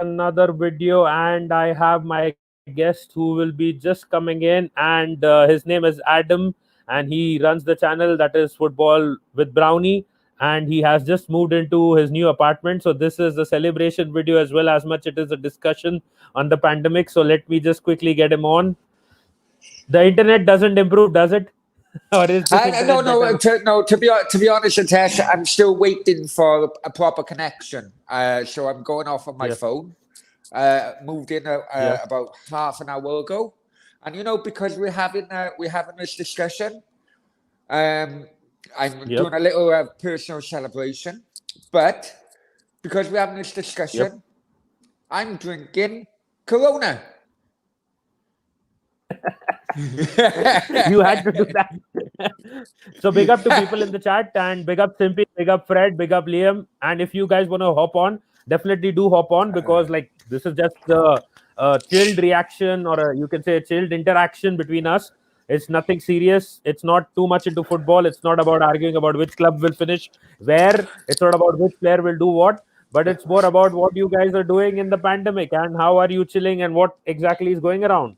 another video, and I have my guest who will be just coming in, and his name is Adam, and he runs the channel that is Football with Brownie, and he has just moved into his new apartment. So this is a celebration video as well as much it is a discussion on the pandemic. So let me just quickly get him on. The internet doesn't improve, does it? Or is this No, internet no, better? to be honest, Hitesh, I'm still waiting for a proper connection. So I'm going off on my Yeah, phone. Moved in yeah, about half an hour ago, and because we're having this discussion, I'm yep, doing a little personal celebration. But because we're having this yep. discussion, I'm drinking Corona. You had to do that. So big up to people in the chat, and big up Simpy, big up Fred, big up Liam. And if you guys want to hop on, definitely do hop on, because like this is just a chilled reaction, or you can say a chilled interaction between us. It's nothing serious. It's not too much into football. It's not about arguing about which club will finish where. It's not about which player will do what. But it's more about what you guys are doing in the pandemic, and how are you chilling, and what exactly is going around.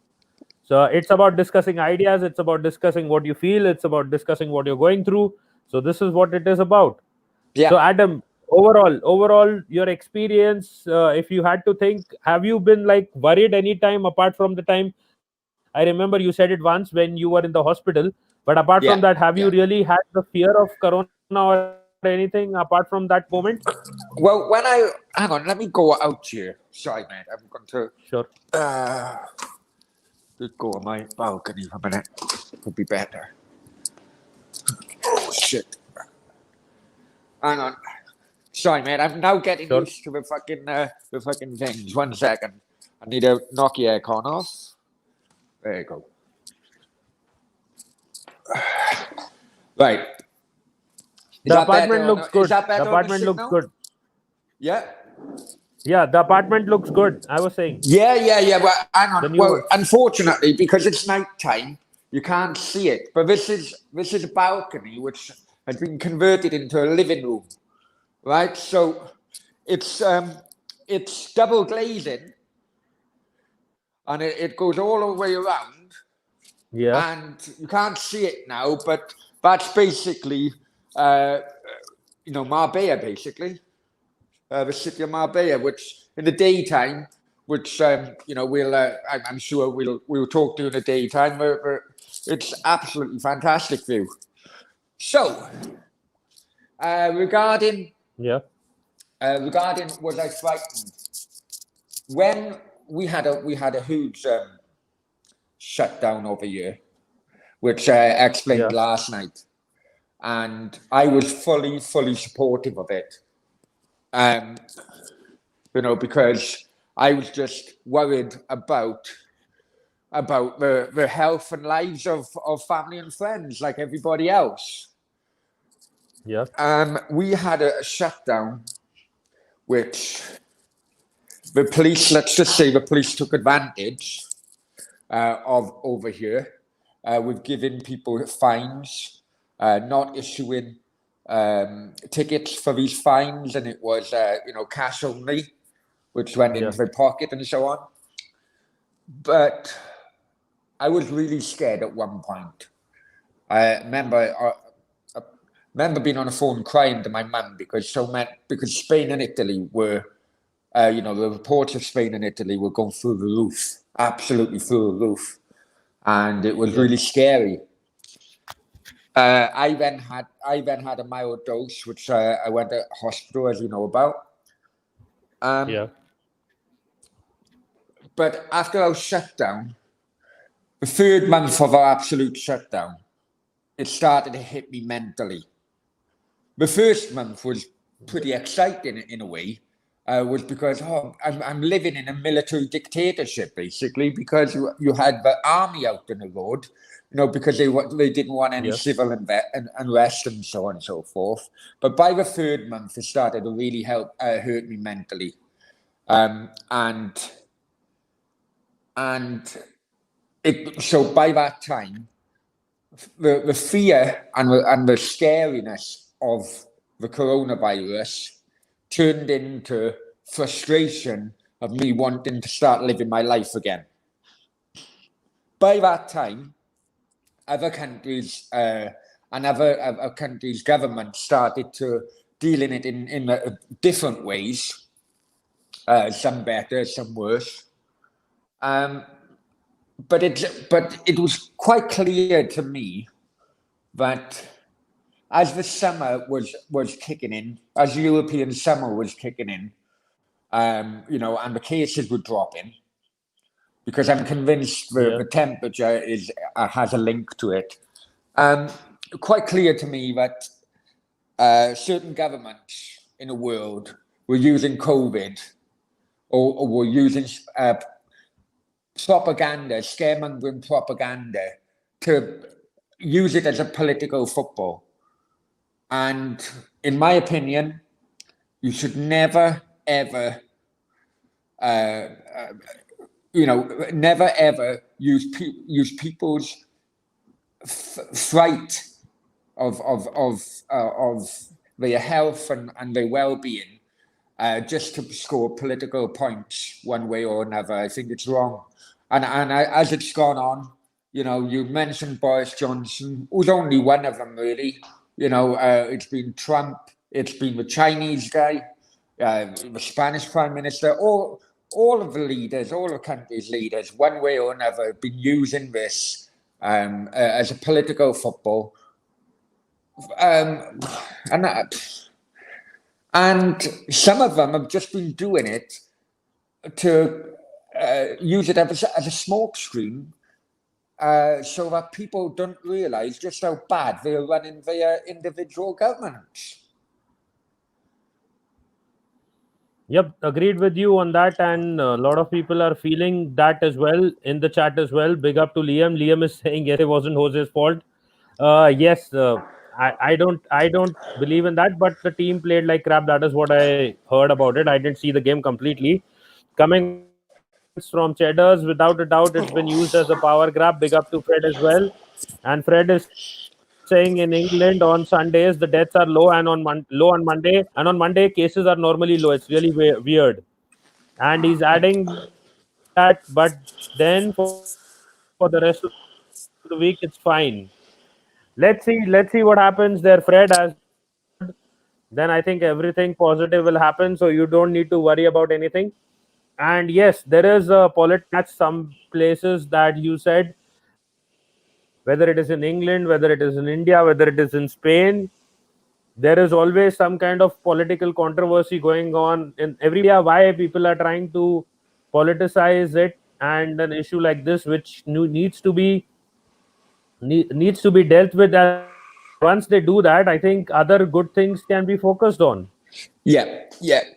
So it's about discussing ideas, it's about discussing what you feel, it's about discussing what you're going through. So this is what it is about. So Yeah. Adam, overall your experience, if you had to think, have you been like worried any time apart from the time? I remember you said it once when you were in the hospital, but apart from that, Yeah. have you Yeah. really had the fear of corona or anything apart from that moment? Well, hang on, let me go out here. Sorry, mate. I'm going to Sure. uh, just go on my balcony for a minute. Could be better. Oh shit! Hang on. Sorry, mate. I'm now getting Sure. used to the fucking things. 1 second. I need to knock your aircon off. There you go. Right. Is The that better? apartment looks Is good. that The better on the apartment looks signal? good. Yeah. Yeah, the apartment looks good. I was saying Yeah. But hang on. the new Well, one. unfortunately, because it's night time, you can't see it. But this is a balcony which has been converted into a living room, right? So it's double glazing, and it goes all the way around, Yeah, and you can't see it now. But that's basically, Marbella, basically. The city of Marbella, which in the daytime, which I'm sure we'll talk to in the daytime. It's absolutely fantastic view. So regarding yeah, was I frightened when we had a huge shutdown over here, which I explained yeah, last night, and I was fully supportive of it. Um, because I was just worried about the health and lives of family and friends like everybody else. yeah, We had a shutdown, which let's just say the police took advantage of over here, with giving people fines, not issuing tickets for these fines, and it was cash only, which went yeah, into their pocket and so on. But I was really scared at one point. I remember being on the phone crying to my mum because Spain and Italy were, the reports of Spain and Italy were going through the roof, absolutely through the roof, and it was yeah, really scary. I then had a mild dose, which I went to hospital, as you know about. Um, yeah, but after our shutdown, the third month of our absolute shutdown, it started to hit me mentally. The first month was pretty exciting in a way, was because I'm living in a military dictatorship basically, because you had the army out in the road, because they didn't want any yeah, civil unrest and so on and so forth. But by the third month, it started to really hurt me mentally, and so by that time, the fear and the scariness of the coronavirus turned into frustration of me wanting to start living my life again. By that time, other countries and other countries' governments started to deal in it in different ways, some better, some worse. But it was quite clear to me that as the summer was kicking in, as European summer was kicking in, and the cases were dropping, because I'm convinced the temperature has a link to it. Quite clear to me that certain governments in the world were using COVID or were using propaganda, scaremongering propaganda, to use it as a political football. And in my opinion, you should never, ever, never ever use people's fright of their health and their well-being just to score political points one way or another. I think it's wrong. And as it's gone on, you mentioned Boris Johnson, who's only one of them, really. It's been Trump, it's been the Chinese guy, the Spanish Prime Minister, all of the leaders, all the countries' leaders, one way or another, have been using this as a political football. And some of them have just been doing it to use it as a smoke screen, so that people don't realise just how bad they're running their individual governments. Yep, agreed with you on that, and a lot of people are feeling that as well in the chat as well. Big up to Liam. Liam is saying yes, it wasn't Jose's fault. Yes, I don't believe in that, but the team played like crap. That is what I heard about it. I didn't see the game completely. Coming from Cheddars, without a doubt, it's been used as a power grab. Big up to Fred as well. And Fred is saying in England on Sundays the deaths are low and low on Monday, and on Monday cases are normally low. It's really weird. And he's adding that, but then for the rest of the week it's fine. Let's see what happens there, Fred. As then I think everything positive will happen, so you don't need to worry about anything. And yes, there is a politics at some places that you said, whether it is in England, whether it is in India, whether it is in Spain, there is always some kind of political controversy going on in every area. Why people are trying to politicize it, and an issue like this, which needs to be dealt with. And once they do that, I think other good things can be focused on. Yeah.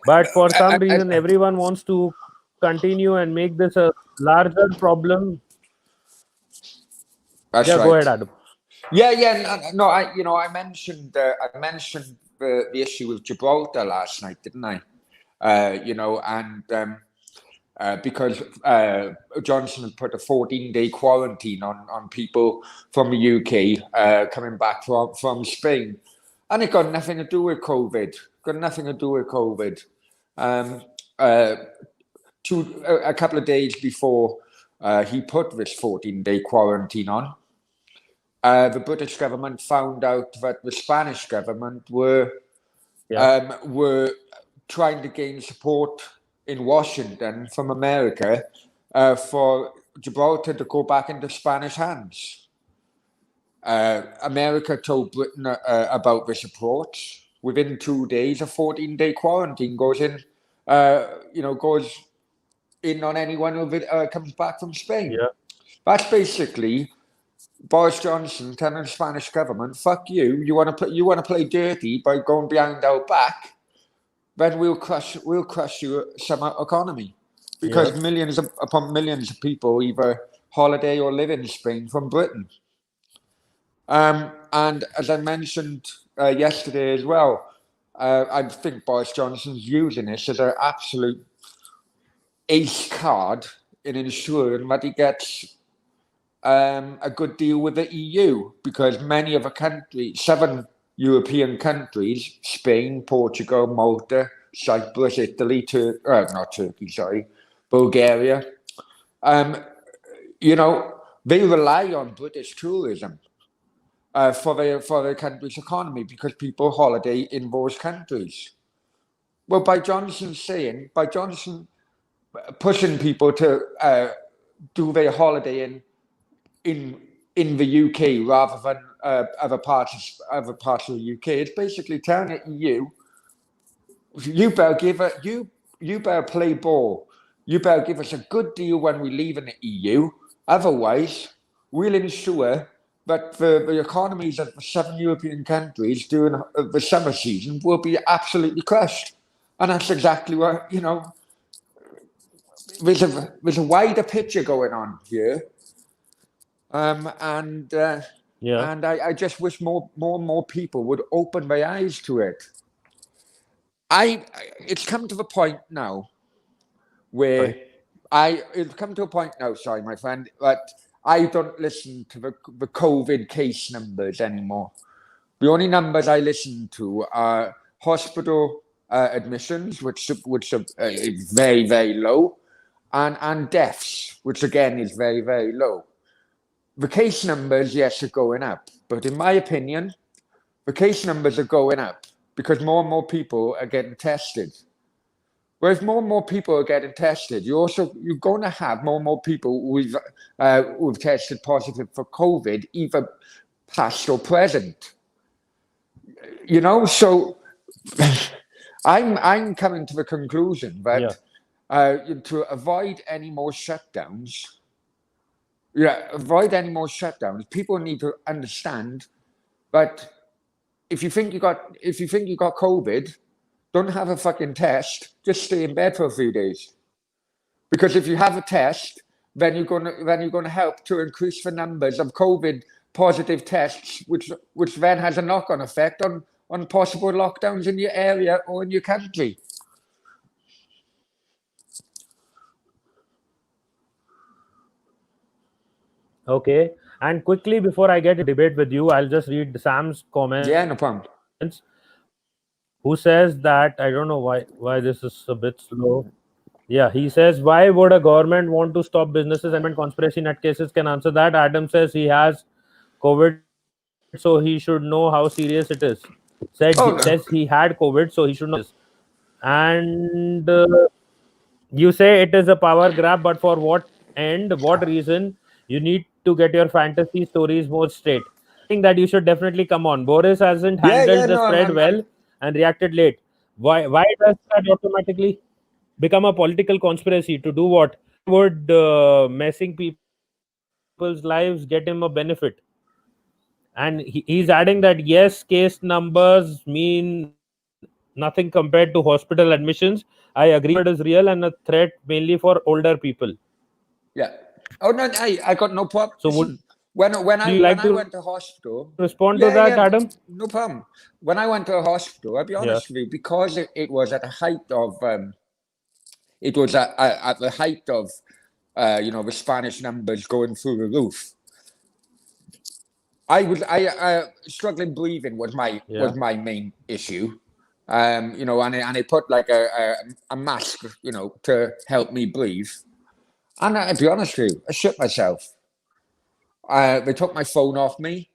But for some reason, everyone wants to continue and make this a larger problem. That's right. Go ahead, Adam. No. I mentioned the issue with Gibraltar last night, didn't I? Because Johnson had put a 14-day quarantine on people from the UK coming back from Spain, and it got nothing to do with COVID. A couple of days before he put this 14-day quarantine on, the British government found out that the Spanish government were trying to gain support in Washington from America for Gibraltar to go back into Spanish hands. America told Britain about this approach. Within 2 days, a 14-day quarantine goes in on anyone who comes back from Spain. Yeah. That's basically Boris Johnson telling the Spanish government, "Fuck you! You want to play dirty by going behind our back? Then we'll crush your summer economy," because millions upon millions of people either holiday or live in Spain from Britain. And as I mentioned yesterday as well, I think Boris Johnson's using this as an absolute ace card in ensuring that he gets a good deal with the EU, because many of the countries, 7 European countries, Spain, Portugal, Malta, Cyprus, Italy, Bulgaria. You know, they rely on British tourism for their country's economy because people holiday in those countries. Well, by Johnson pushing people to do their holiday in the UK rather than other parts of the UK, it's basically telling the EU, you better play ball. You better give us a good deal when we leave in the EU. Otherwise, we'll ensure that the economies of the 7 European countries during the summer season will be absolutely crushed. And that's exactly what, you know, there's a wider picture going on here. And I just wish more and more people would open their eyes to it. It's come to the point now where sorry, my friend, that I don't listen to the COVID case numbers anymore. The only numbers I listen to are hospital admissions, which are very, very low, and deaths, which again is very, very low. The case numbers, yes, are going up, but in my opinion, the case numbers are going up because more and more people are getting tested. Whereas more and more people are getting tested, you're going to have more and more people who've tested positive for COVID, either past or present. You know, so I'm coming to the conclusion that to avoid any more shutdowns. Avoid any more shutdowns. People need to understand that if you think you got COVID, don't have a fucking test. Just stay in bed for a few days, because if you have a test, then you're gonna help to increase the numbers of COVID positive tests, which then has a knock-on effect on possible lockdowns in your area or in your country. Okay. And quickly, before I get a debate with you, I'll just read Sam's comments. Yeah, no problem. Who says that, I don't know why this is a bit slow. Yeah, he says, why would a government want to stop businesses? And conspiracy nutcases can answer that. Adam says he has COVID, so he should know how serious it is. Says he had COVID, so he should know this. And you say it is a power grab, but for what end? What reason? You need to get your fantasy stories more straight. I think that you should definitely come on. Boris hasn't handled the spread well and reacted late. Why does that automatically become a political conspiracy? To do what? Would messing people's lives get him a benefit? And he's adding that yes, case numbers mean nothing compared to hospital admissions. I agree it is real and a threat mainly for older people. Yeah. Oh no, I got no problem. So when I went to hospital, respond to that, Adam? No problem. When I went to a hospital, I'll be honest with you, because it was at the height of the Spanish numbers going through the roof. I struggling breathing was my main issue. You know, and I put like a mask, you know, to help me breathe. And I'll be honest with you, I shit myself. They took my phone off me.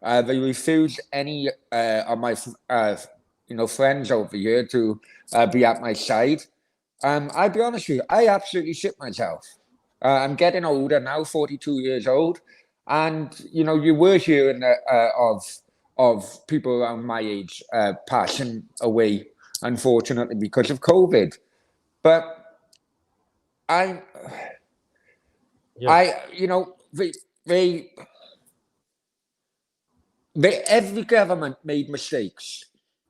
They refused any of my friends over here to be at my side. I'll be honest with you, I absolutely shit myself. I'm getting older now, 42 years old, and you know, you were hearing of people around my age passing away, unfortunately, because of COVID. But every government made mistakes.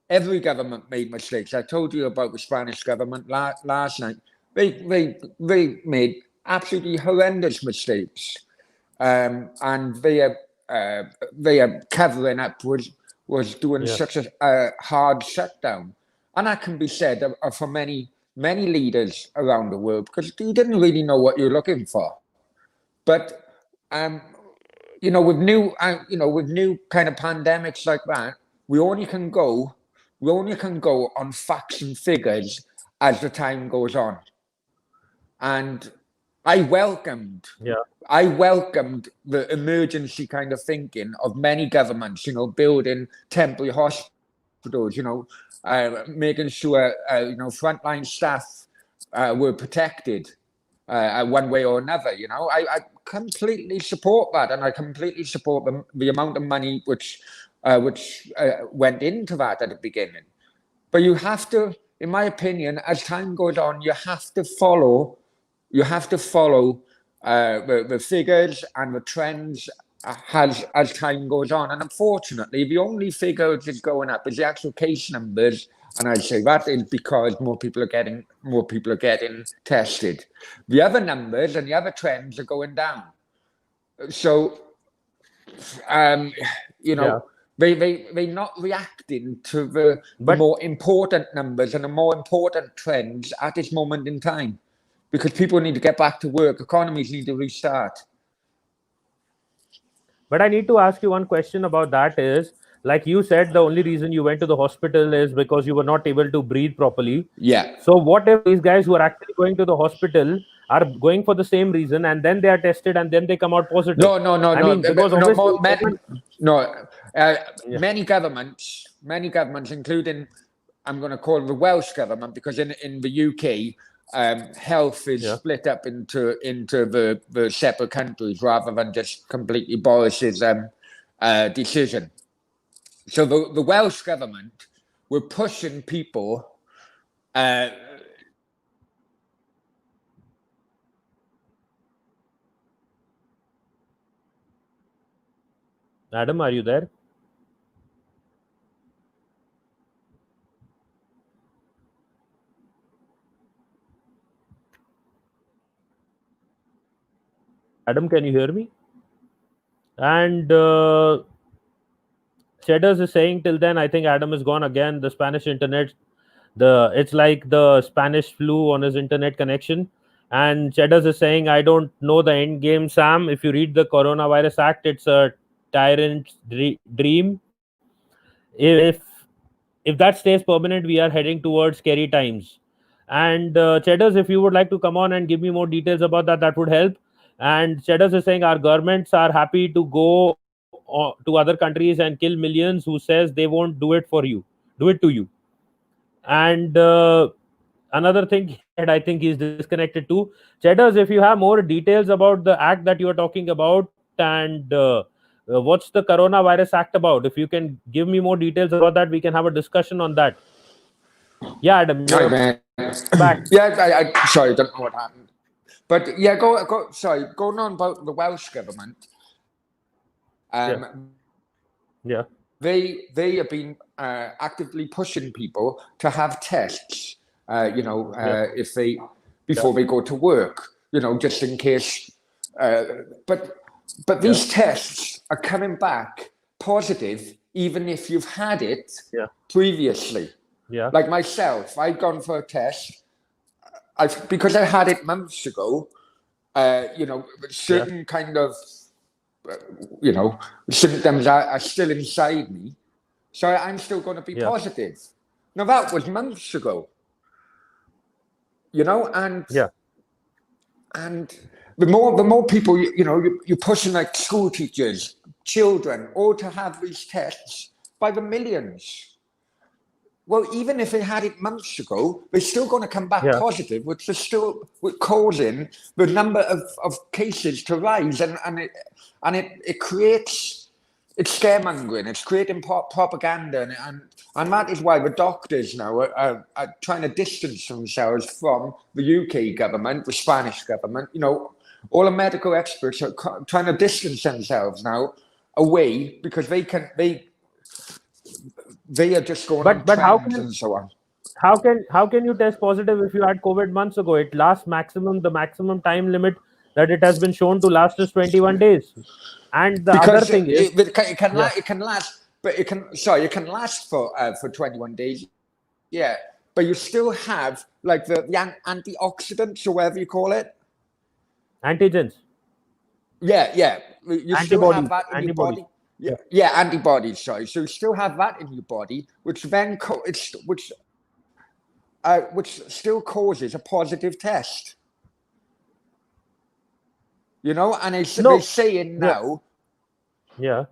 Every government made mistakes. I told you about the Spanish government last night. They made absolutely horrendous mistakes, and they are covering up was doing such a hard shutdown, and that can be said for many leaders around the world, because you didn't really know what you're looking for. But you know, with new kind of pandemics like that, we only can go on facts and figures as the time goes on. and I welcomed the emergency kind of thinking of many governments, building temporary hospitals, making sure, frontline staff were protected one way or another. I completely support that, and I completely support the amount of money which went into that at the beginning. But you have to, in my opinion, as time goes on, you have to follow the figures and the trends as time goes on. And unfortunately, the only figure that's going up is the actual case numbers. And I'd say that is because more people are getting tested. The other numbers and the other trends are going down. So, they're not reacting to the more important numbers and the more important trends at this moment in time, because people need to get back to work. Economies need to restart. But I need to ask you one question about that is, like you said, the only reason you went to the hospital is because you were not able to breathe properly. Yeah. So what if these guys who are actually going to the hospital are going for the same reason, and then they are tested and then they come out positive? No. Many governments, including, I'm going to call the Welsh government, because in the UK, health is split up into the separate countries rather than just completely Boris's decision. So the Welsh government were pushing people. Adam, are you there? Adam, can you hear me? And Cheddars is saying till then, I think Adam is gone again. The Spanish internet, it's like the Spanish flu on his internet connection. And Cheddars is saying, I don't know the end game, Sam. If you read the Coronavirus Act, it's a tyrant's dream. If that stays permanent, we are heading towards scary times. And Cheddars, if you would like to come on and give me more details about that, that would help. And Cheddars is saying our governments are happy to go to other countries and kill millions, who says they won't do it to you. And another thing, and I think he's disconnected too. Cheddars, if you have more details about the act that you are talking about, and what's the Coronavirus Act about? If you can give me more details about that, we can have a discussion on that. Yeah, Adam. Sorry, man. Back. Yeah, I sorry, don't know what happened. But yeah, going on about the Welsh government. They have been actively pushing people to have tests. If they before they go to work, just in case. But these tests are coming back positive, even if you've had it previously. Yeah. Like myself, I'd gone for a test. Because I had it months ago. Certain kind of, symptoms are still inside me, so I'm still going to be positive. Now that was months ago. And the more people, you're pushing like school teachers, children, all to have these tests by the millions. Well, even if they had it months ago, they're still going to come back positive, which is still causing the number of cases to rise, and it creates, it's scaremongering, it's creating propaganda, and that is why the doctors now are trying to distance themselves from the UK government, the Spanish government. All the medical experts are trying to distance themselves now away, because they are just going on trends and so on. How can you test positive if you had COVID months ago? It lasts the maximum time limit that it has been shown to last is 21 days. And the other thing is, it can last for 21 days. Yeah, but you still have like the antioxidants or whatever you call it. Antigens. Yeah. You still have that in your body. Yeah, antibodies. Sorry, so you still have that in your body, which then which still causes a positive test. You know, and No. they're saying Yeah. now, Yeah.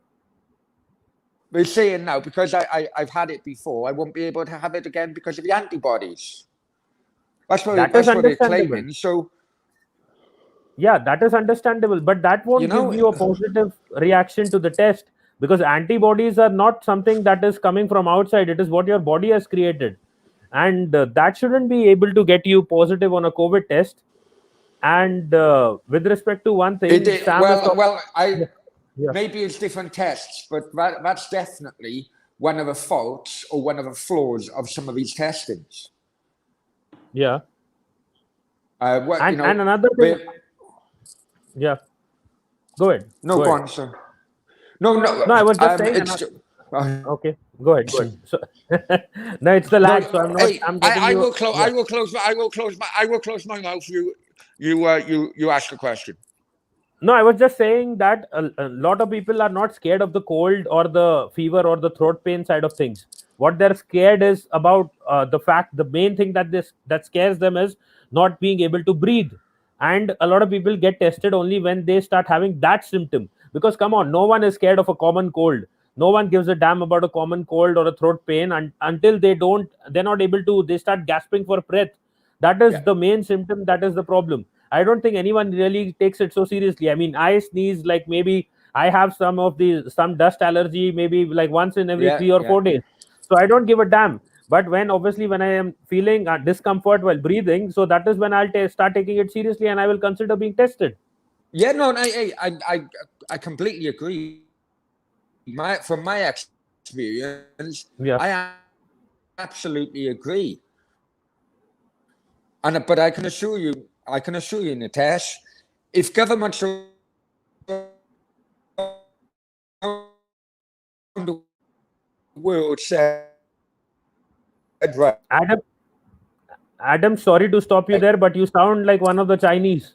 they're saying now, because I've had it before, I won't be able to have it again because of the antibodies. That's That is what they're understandable. claiming. So, Yeah, that is understandable, but that you won't give know, you a positive reaction to the test, because antibodies are not something that is coming from outside. It is what your body has created, and that shouldn't be able to get you positive on a COVID test. And with respect to one thing, Sam is talking. well, Yeah, yeah, maybe it's different tests, but that's definitely one of the faults or one of the flaws of some of these testings. yeah. What you know, And another thing, yeah. Go ahead. no, Go go ahead. on, sir. No, No, I was just saying. it's. Okay, go ahead. Go ahead. So, no, it's the No, lag, so I'm not. hey, I'm getting you. I will close my mouth. You ask a question. No, I was just saying that a lot of people are not scared of the cold or the fever or the throat pain side of things. What they're scared is about the fact. The main thing that scares them is not being able to breathe. And a lot of people get tested only when they start having that symptom. Because come on, no one is scared of a common cold. No one gives a damn about a common cold or a throat pain, and until they're not able to. They start gasping for breath. That is Yeah. the main symptom. That is the problem. I don't think anyone really takes it so seriously. I mean, I sneeze like maybe I have some dust allergy, maybe like once in every Yeah, 3 or 4 days. So I don't give a damn. But obviously when I am feeling discomfort while breathing, so that is when I'll start taking it seriously, and I will consider being tested. yeah. No, I completely agree. From my experience, Yeah. absolutely agree. But I can assure you, Nitesh, if governments around the world said right, Adam, Adam, sorry to stop you there, but you sound like one of the Chinese.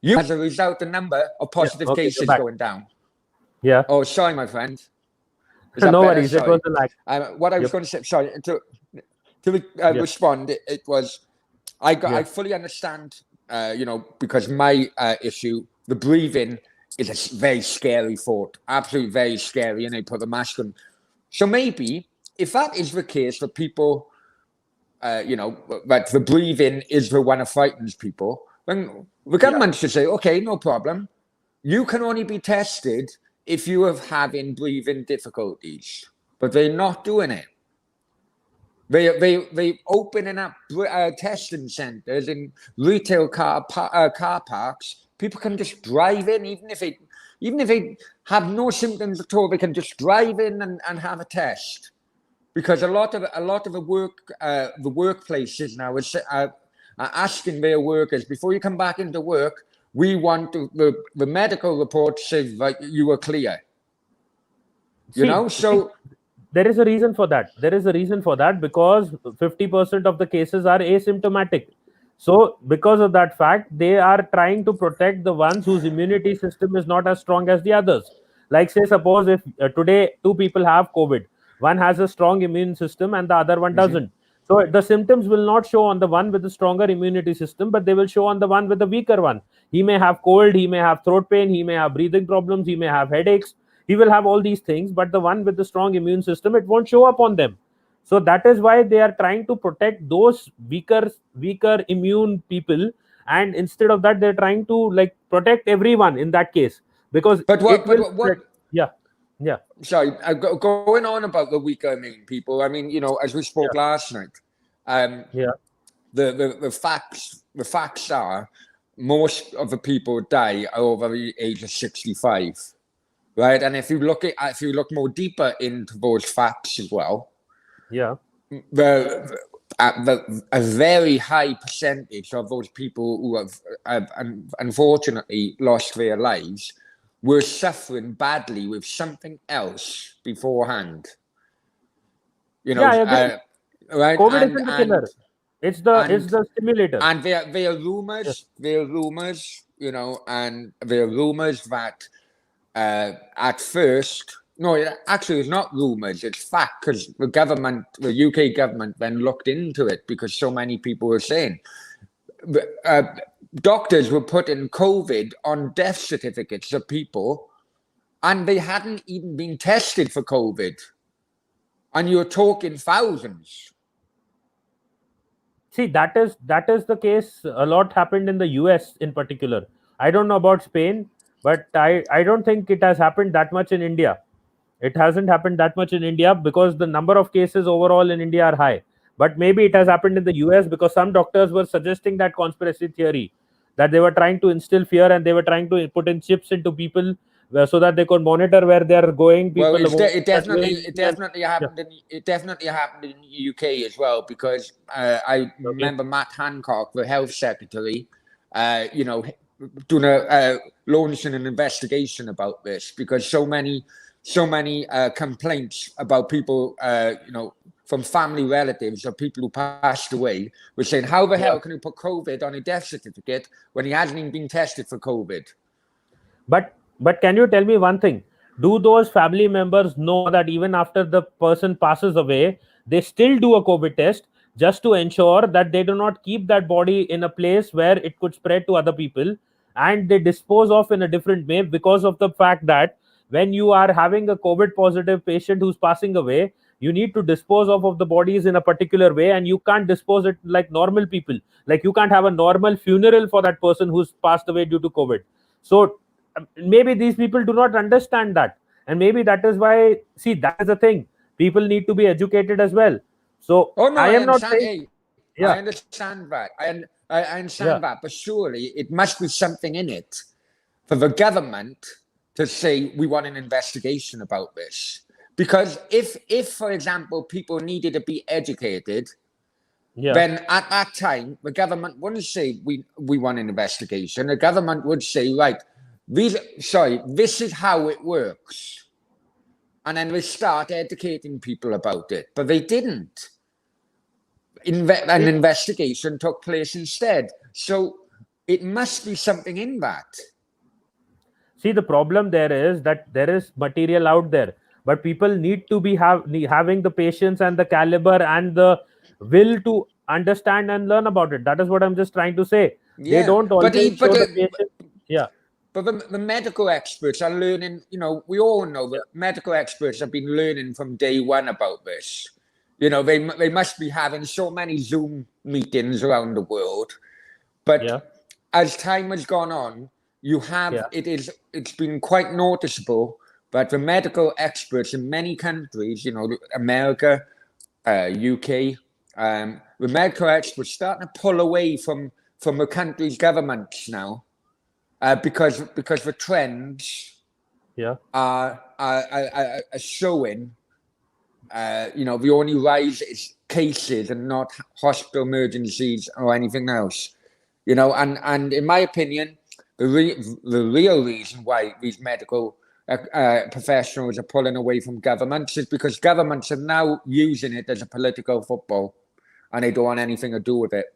you as a result, the number of Yeah. positive Okay, you're cases back. going down. Yeah. Oh, sorry, my friend. Is that No better? worries. It Sorry. was a lag. What I was Yep. going to say, sorry, to Yeah. respond, it was I Yeah. I fully understand, you know, because my issue, the breathing is a very scary thought, absolutely very scary, and they put the mask on. So maybe if that is the case for people, you know, that the breathing is the one that frightens people, then the government should say, okay, no problem. You can only be tested if you are having breathing difficulties, but they're not doing it. They opening up testing centers in retail car parks. People can just drive in, even if they have no symptoms at all. They can just drive in and have a test, because a lot of the workplaces now are asking their workers, before you come back into work, we want the medical report says that you are clear. You know, so. There is a reason for that. There is a reason for that, because 50% of the cases are asymptomatic. So, because of that fact, they are trying to protect the ones whose immunity system is not as strong as the others. Like, say, suppose if today two people have COVID, one has a strong immune system and the other one doesn't. So, the symptoms will not show on the one with the stronger immunity system, but they will show on the one with the weaker one. He may have cold, he may have throat pain, he may have breathing problems, he may have headaches, he will have all these things, but the one with the strong immune system, it won't show up on them. So that is why they are trying to protect those weaker immune people, and instead of that they're trying to like protect everyone in that case, because But it will what? yeah, yeah, Sorry, going on about the weaker immune people. I mean, you know, as we spoke last night, yeah, the facts are most of the people die are over the age of 65, right? And if you look more deeper into those facts as well, yeah, a very high percentage of those people who have unfortunately lost their lives were suffering badly with something else beforehand. You know, yeah, I agree. right? COVID isn't the killer. It's the stimulator. And there are rumors, you know, and there are rumors that at first, no, actually, it's not rumors, it's fact, because the UK government then looked into it because so many people were saying. doctors were putting COVID on death certificates of people, and they hadn't even been tested for COVID. And you're talking thousands. See, that is the case. A lot happened in the US in particular. I don't know about Spain, but I don't think it has happened that much in India. It hasn't happened that much in India because the number of cases overall in India are high. But maybe it has happened in the US because some doctors were suggesting that conspiracy theory, that they were trying to instill fear and they were trying to put in chips into people so that they could monitor where they are going. People Well, it going- definitely happened in the UK as well, because I remember Matt Hancock, the health secretary, doing launching an investigation about this, because so many complaints about people, from family relatives or people who passed away, were saying, how the hell can you put COVID on a death certificate when he hasn't even been tested for COVID? But can you tell me one thing? Do those family members know that even after the person passes away, they still do a COVID test just to ensure that they do not keep that body in a place where it could spread to other people, and they dispose of in a different way, because of the fact that when you are having a COVID positive patient who's passing away, you need to dispose of the bodies in a particular way, and you can't dispose it like normal people. Like, you can't have a normal funeral for that person who's passed away due to COVID. So maybe these people do not understand that, and maybe that is why, see, that is the thing, people need to be educated as well. So Oh no, I I am not understand. saying, Hey, I yeah, understand that. I understand yeah, that, but surely it must be something in it for the government to say we want an investigation about this. Because if for example, people needed to be educated, yeah, then at that time the government wouldn't say we want an investigation. The government would say, right, this is how it works, and then they start educating people about it. But they didn't. An investigation took place instead. So it must be something in that. see, the problem there is that there is material out there, but people need to be having the patience and the caliber and the will to understand and learn about it. That is what I'm just trying to say. They Yeah, don't always show the patience. Yeah, but the medical experts are learning. We all know that medical experts have been learning from day one about this. They must be having so many Zoom meetings around the world. But yeah, as time has gone on, yeah, it's been quite noticeable that the medical experts in many countries, America, UK, the medical experts starting to pull away from the country's governments now, because the trends yeah. are showing, the only rise is cases and not hospital emergencies or anything else. And in my opinion, the real reason why these medical professionals are pulling away from governments is because governments are now using it as a political football, and they don't want anything to do with it.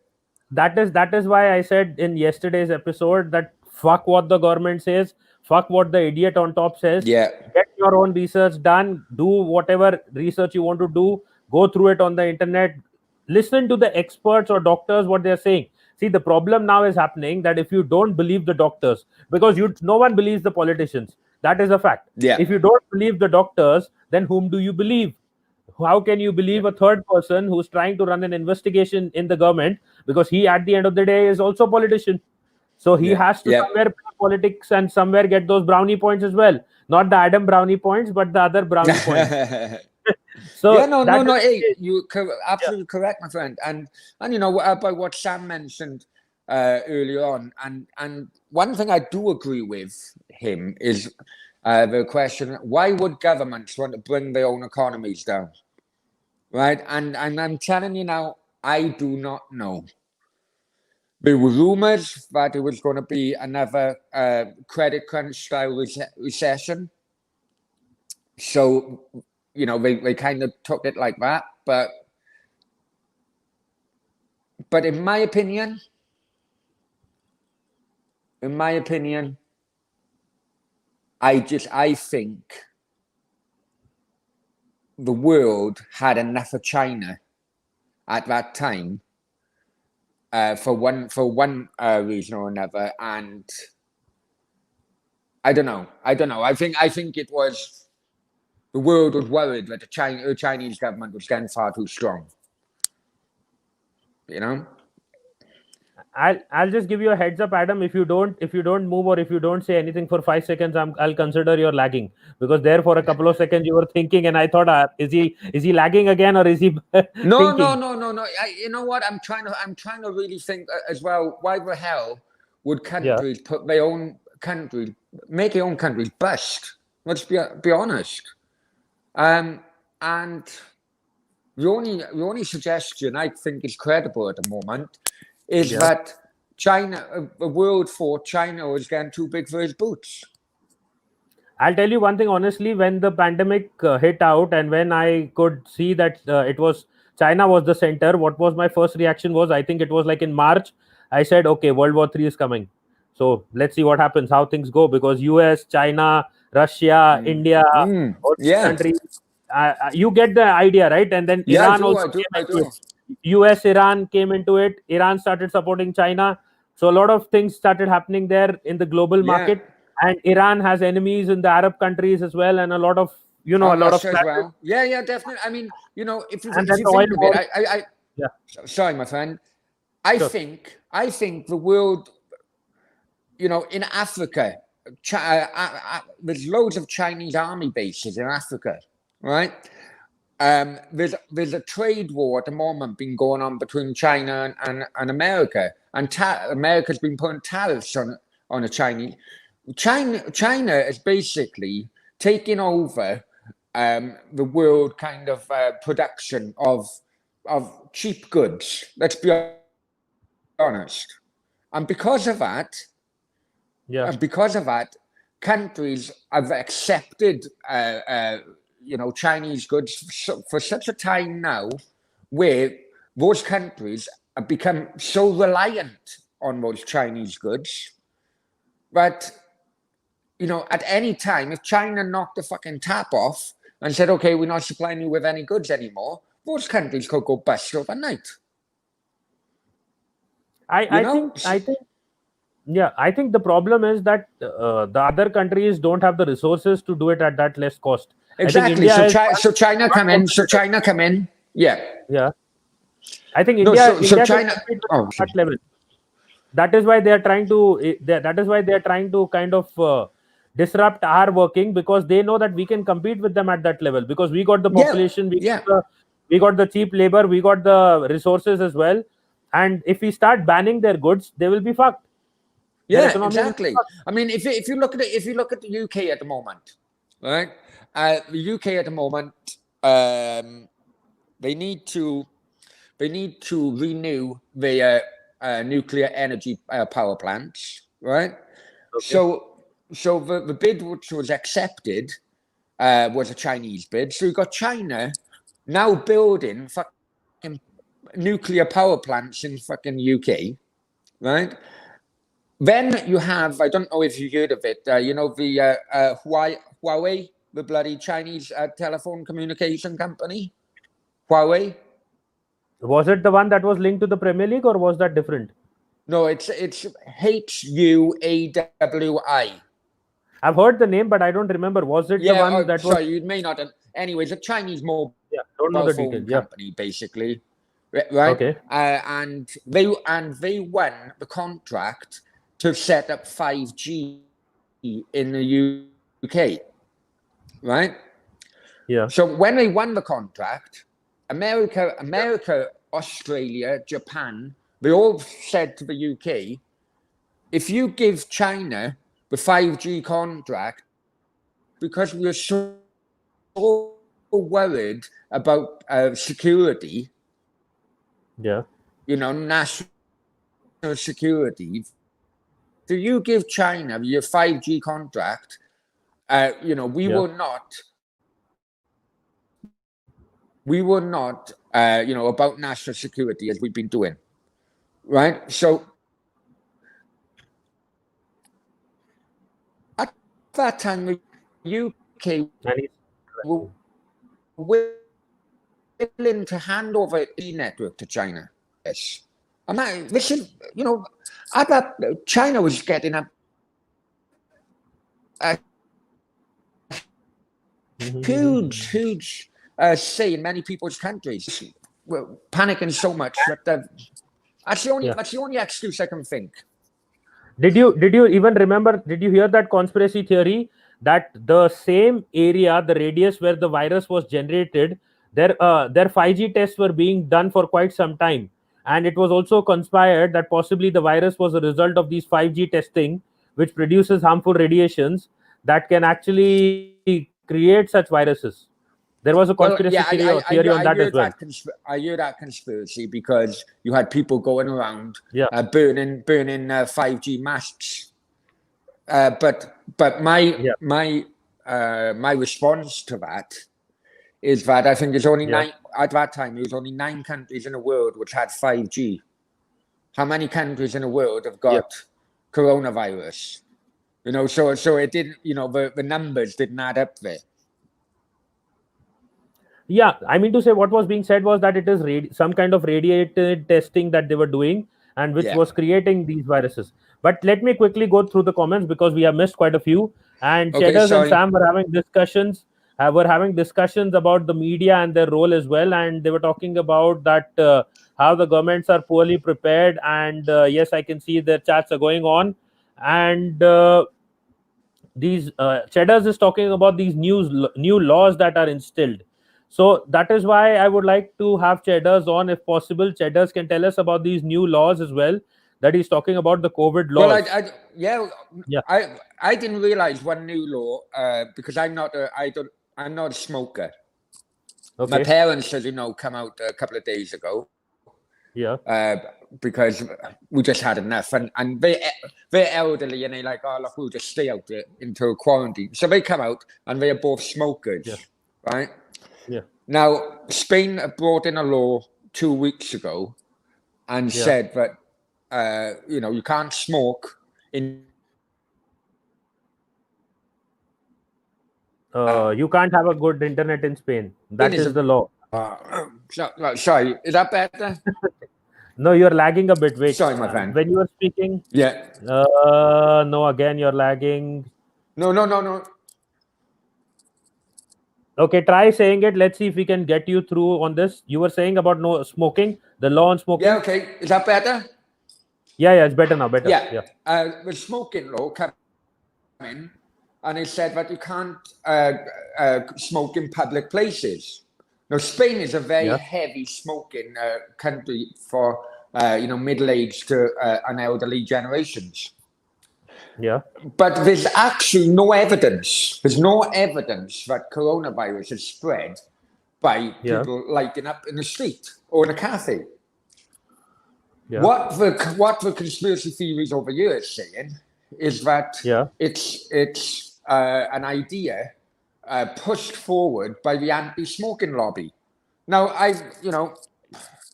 That is why I said in yesterday's episode that fuck what the government says, fuck what the idiot on top says. Yeah. Get your own research done, do whatever research you want to do, go through it on the internet, listen to the experts or doctors what they're saying. See, the problem now is happening that if you don't believe the doctors, because no one believes the politicians, that is a fact. Yeah. If you don't believe the doctors, then whom do you believe? How can you believe a third person who's trying to run an investigation in the government, because he at the end of the day is also a politician, so he Yeah. has to Yeah. somewhere play politics and somewhere get those brownie points as well, not the Adam brownie points but the other brownie points. So Yeah, no. Hey, yeah, absolutely correct, my friend. And about what Sam mentioned earlier on, and one thing I do agree with him is the question: why would governments want to bring their own economies down? Right? And I'm telling you now, I do not know. There were rumors that it was going to be another credit crunch style recession. So, they kind of took it like that. But in my opinion, I think the world had enough of China at that time for one reason or another, and I don't know. I think it was the world was worried that the Chinese government was getting far too strong. You know. I'll just give you a heads up, Adam. If you don't move or if you don't say anything for 5 seconds, I'll consider you're lagging, because there for a couple of seconds you were thinking, and I thought, is he lagging again, or is he No. thinking? You know what? I'm trying to really think as well. Why the hell would Yeah. countries put their own country, make their own countries bust? Let's be honest. And the only suggestion I think is credible at the moment is that the world thought China was getting too big for his boots. I'll tell you one thing honestly. When the pandemic hit out, and when I could see that it was China was the center, what was my first reaction was, I think it was like in March, I said, okay, World War III is coming. So let's see what happens, how things go, because US, China, Russia, India, all these countries, you get the idea, right? And then Iran also came into it. US, Iran came into it. Iran started supporting China. So a lot of things started happening there in the global market. And Iran has enemies in the Arab countries as well, and a lot of a lot of as well. Yeah, definitely. I mean, if you think of it, sorry, my friend. I think the world, in Africa, there's loads of Chinese army bases in Africa, right? There's a trade war at the moment been going on between China and America, and America's been putting tariffs on the Chinese. China is basically taking over the world kind of production of cheap goods. Let's be honest, and because of that, countries have accepted Chinese goods for such a time now, where those countries have become so reliant on those Chinese goods that. At any time, if China knocked the fucking tap off and said, okay, we're not supplying you with any goods anymore, those countries could go bust overnight. I think the problem is that the other countries don't have the resources to do it at that less cost. Exactly. So China come in. Yeah. Yeah. I think India China that level. That is why they are trying to kind of disrupt our working, because they know that we can compete with them at that level, because we got the population, we got the cheap labor, we got the resources as well. And if we start banning their goods, they will be fucked. Yeah, exactly. I mean, if you look at the UK at the moment, right? The UK at the moment, they need to renew their nuclear energy power plants, right? Okay. So the bid which was accepted was a Chinese bid. So you've got China now building fucking nuclear power plants in fucking UK, right? Then you have, I don't know if you heard of it, the Huawei, the bloody Chinese telephone communication company, Huawei. Was it the one that was linked to the Premier League, or was that different? No, it's HUAWI. I've heard the name, but I don't remember. Was it the one that was? Sorry, you may not have. Anyways, a Chinese mobile phone company, basically, right? Okay. And they won the contract to set up 5G in the UK, right? Yeah. So when they won the contract, America, Australia, Japan, they all said to the UK, if you give China the 5G contract, because we're so worried about security, national security, so you give China your 5G contract, we will not, about national security as we've been doing, right? So at that time, the UK were willing to hand over the network to China. Yes. this is, I bet China was getting a huge say in many people's countries. We're panicking so much that that's the only excuse I can think. Did you even remember? Did you hear that conspiracy theory that the same area, the radius where the virus was generated, their 5G tests were being done for quite some time, and it was also conspired that possibly the virus was a result of these 5G testing, which produces harmful radiations that can actually create such viruses. There was a conspiracy theory on that as well. I heard that conspiracy because you had people going around burning 5G masks. But my response to that is that I think there's only at that time there was only 9 countries in the world which had 5G. How many countries in the world have got coronavirus? So it didn't. The numbers didn't add up there. Yeah, I mean to say what was being said was that it is some kind of radiated testing that they were doing and which was creating these viruses. But let me quickly go through the comments because we have missed quite a few. And Cheddars and Sam were having discussions about the media and their role as well. And they were talking about that how the governments are poorly prepared. And yes, I can see their chats are going on. And these Cheddars is talking about these new laws that are instilled. So that is why I would like to have Cheddars on, if possible. Cheddars can tell us about these new laws as well, that he's talking about the COVID laws. Well, I didn't realize one new law because I'm not a smoker. Okay. My parents, as you know, come out a couple of days ago. Yeah. Because we just had enough, and they're elderly, and they're like, oh look, we'll just stay out there until quarantine. So they come out, and they are both smokers, right? Yeah. Now, Spain brought in a law 2 weeks ago and said that, you can't smoke in... you can't have a good internet in Spain. That is the law. Sorry, is that better? No, you're lagging a bit. Wait. Sorry, my friend. When you were speaking... Yeah. No, again, you're lagging. No. Okay, try saying it. Let's see if we can get you through on this. You were saying about no smoking, the law on smoking. Yeah, okay. Is that better? Yeah, it's better now. Better. Yeah. The smoking law came in, and it said that you can't smoke in public places. Now, Spain is a very heavy smoking country for middle-aged to and elderly generations. Yeah. But there's actually no evidence. There's no evidence that coronavirus is spread by people lighting up in the street or in a cafe. Yeah. What the conspiracy theories over here is saying is that it's an idea pushed forward by the anti-smoking lobby. Now,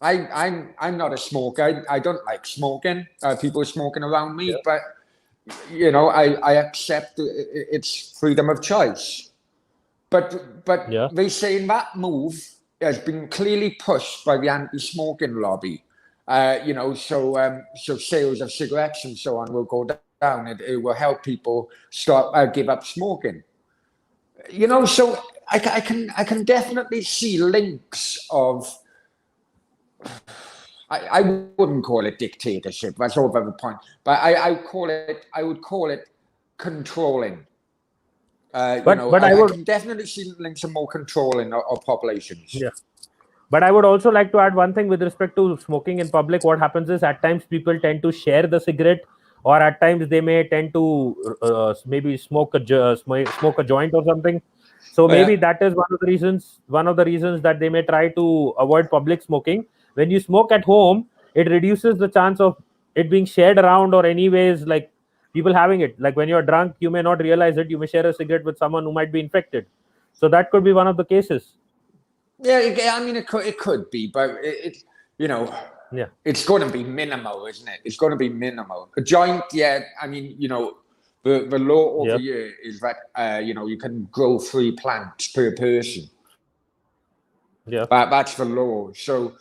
I'm not a smoker. I don't like smoking. People smoking around me, but I accept it's freedom of choice. But they say that move has been clearly pushed by the anti-smoking lobby. So sales of cigarettes and so on will go down. It will help people give up smoking. So I can definitely see links of. I wouldn't call it dictatorship. That's over the point. But I would call it controlling. I can definitely see links of more controlling of populations. Yeah. But I would also like to add one thing with respect to smoking in public. What happens is at times people tend to share the cigarette, or at times they may tend to maybe smoke a joint or something. So maybe that is one of the reasons that they may try to avoid public smoking. When you smoke at home, it reduces the chance of it being shared around, or anyways, like people having it. Like when you're drunk, you may not realize it. You may share a cigarette with someone who might be infected. So that could be one of the cases. Yeah, I mean, it could be, but it's going to be minimal, isn't it? It's going to be minimal. A joint, I mean, the law over here is that, you can grow 3 plants per person. Yeah. That's the law. So,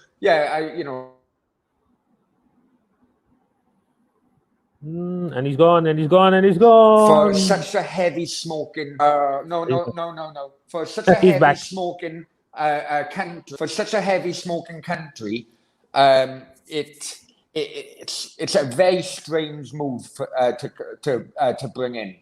And he's gone, and he's gone, and he's For gone. such a heavy smoking, no. For such a He's heavy back. smoking country, it's a very strange move for, to bring in.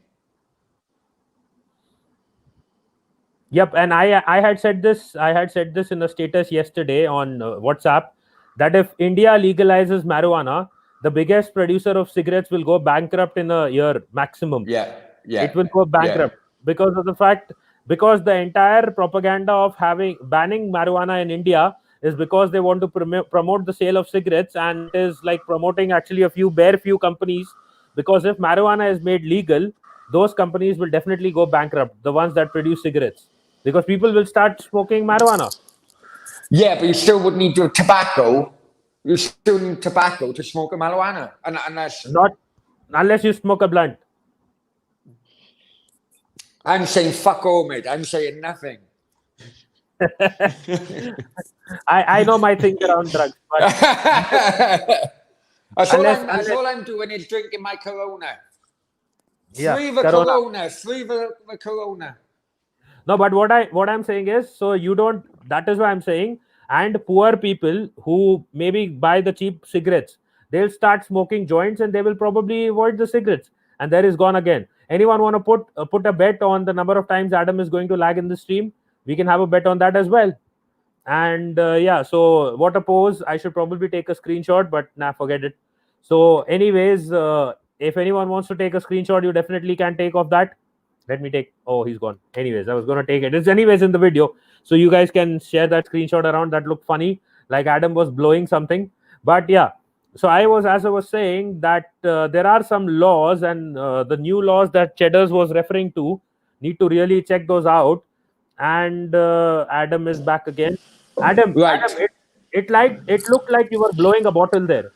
Yep, and I had said this. I had said this in a status yesterday on WhatsApp that if India legalizes marijuana, the biggest producer of cigarettes will go bankrupt in a year maximum. Yeah, It will go bankrupt because of the fact, because the entire propaganda of having banning marijuana in India is because they want to promote the sale of cigarettes, and it is like promoting actually a few companies, because if marijuana is made legal, those companies will definitely go bankrupt, the ones that produce cigarettes, because people will start smoking marijuana. Yeah, but you still would need your tobacco. You still need tobacco to smoke a marijuana, unless Not unless you smoke a blunt. I'm saying fuck all, mate. I'm saying nothing. I know my things around drugs, but That's all I'm doing is drinking my Corona. yeah, Free the Corona. Corona. No, but what I'm saying is, so you don't. That is what I'm saying. And poor people who maybe buy the cheap cigarettes, they'll start smoking joints, and they will probably avoid the cigarettes. And there is gone again. Anyone want to put a bet on the number of times Adam is going to lag in the stream? We can have a bet on that as well. And yeah, so what a pose. I should probably take a screenshot, but nah, forget it. So anyways, if anyone wants to take a screenshot, you definitely can take off that. Let me take. Oh, he's gone. Anyways, I was gonna take it. It's anyways in the video, so you guys can share that screenshot around. That looked funny, like Adam was blowing something. But yeah, so as I was saying that there are some laws, and the new laws that Cheddars was referring to, need to really check those out. And Adam is back again. Right. Adam, it looked like you were blowing a bottle there.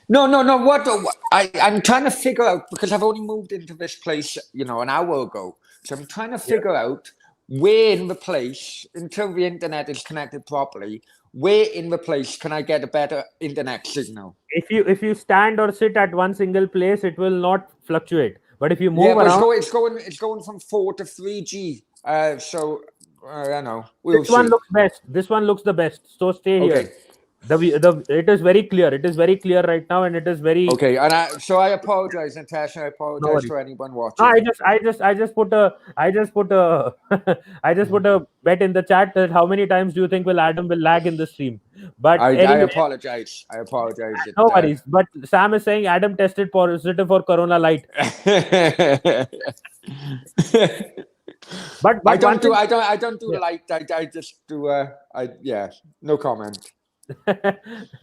No. What? I'm trying to figure out, because I've only moved into this place, an hour ago. So I'm trying to figure out where in the place, until the internet is connected properly, where in the place can I get a better internet signal? If you stand or sit at one single place, it will not fluctuate. But if you move Yeah, but around, it's going from 4 to 3G. So I don't know. We'll this one see. looks best. This one looks the best. So stay Okay. here. The it is very clear. It is very clear right now, and it is very. Okay, and I apologize, Natasha. I No apologize worries. to anyone No, watching. I just put a I just put a bet in the chat that how many times do you think Adam will lag in the stream? But I anyway, apologize. no worries. But Sam is saying Adam tested positive for Corona Light. But I don't do light. I just do. No comment.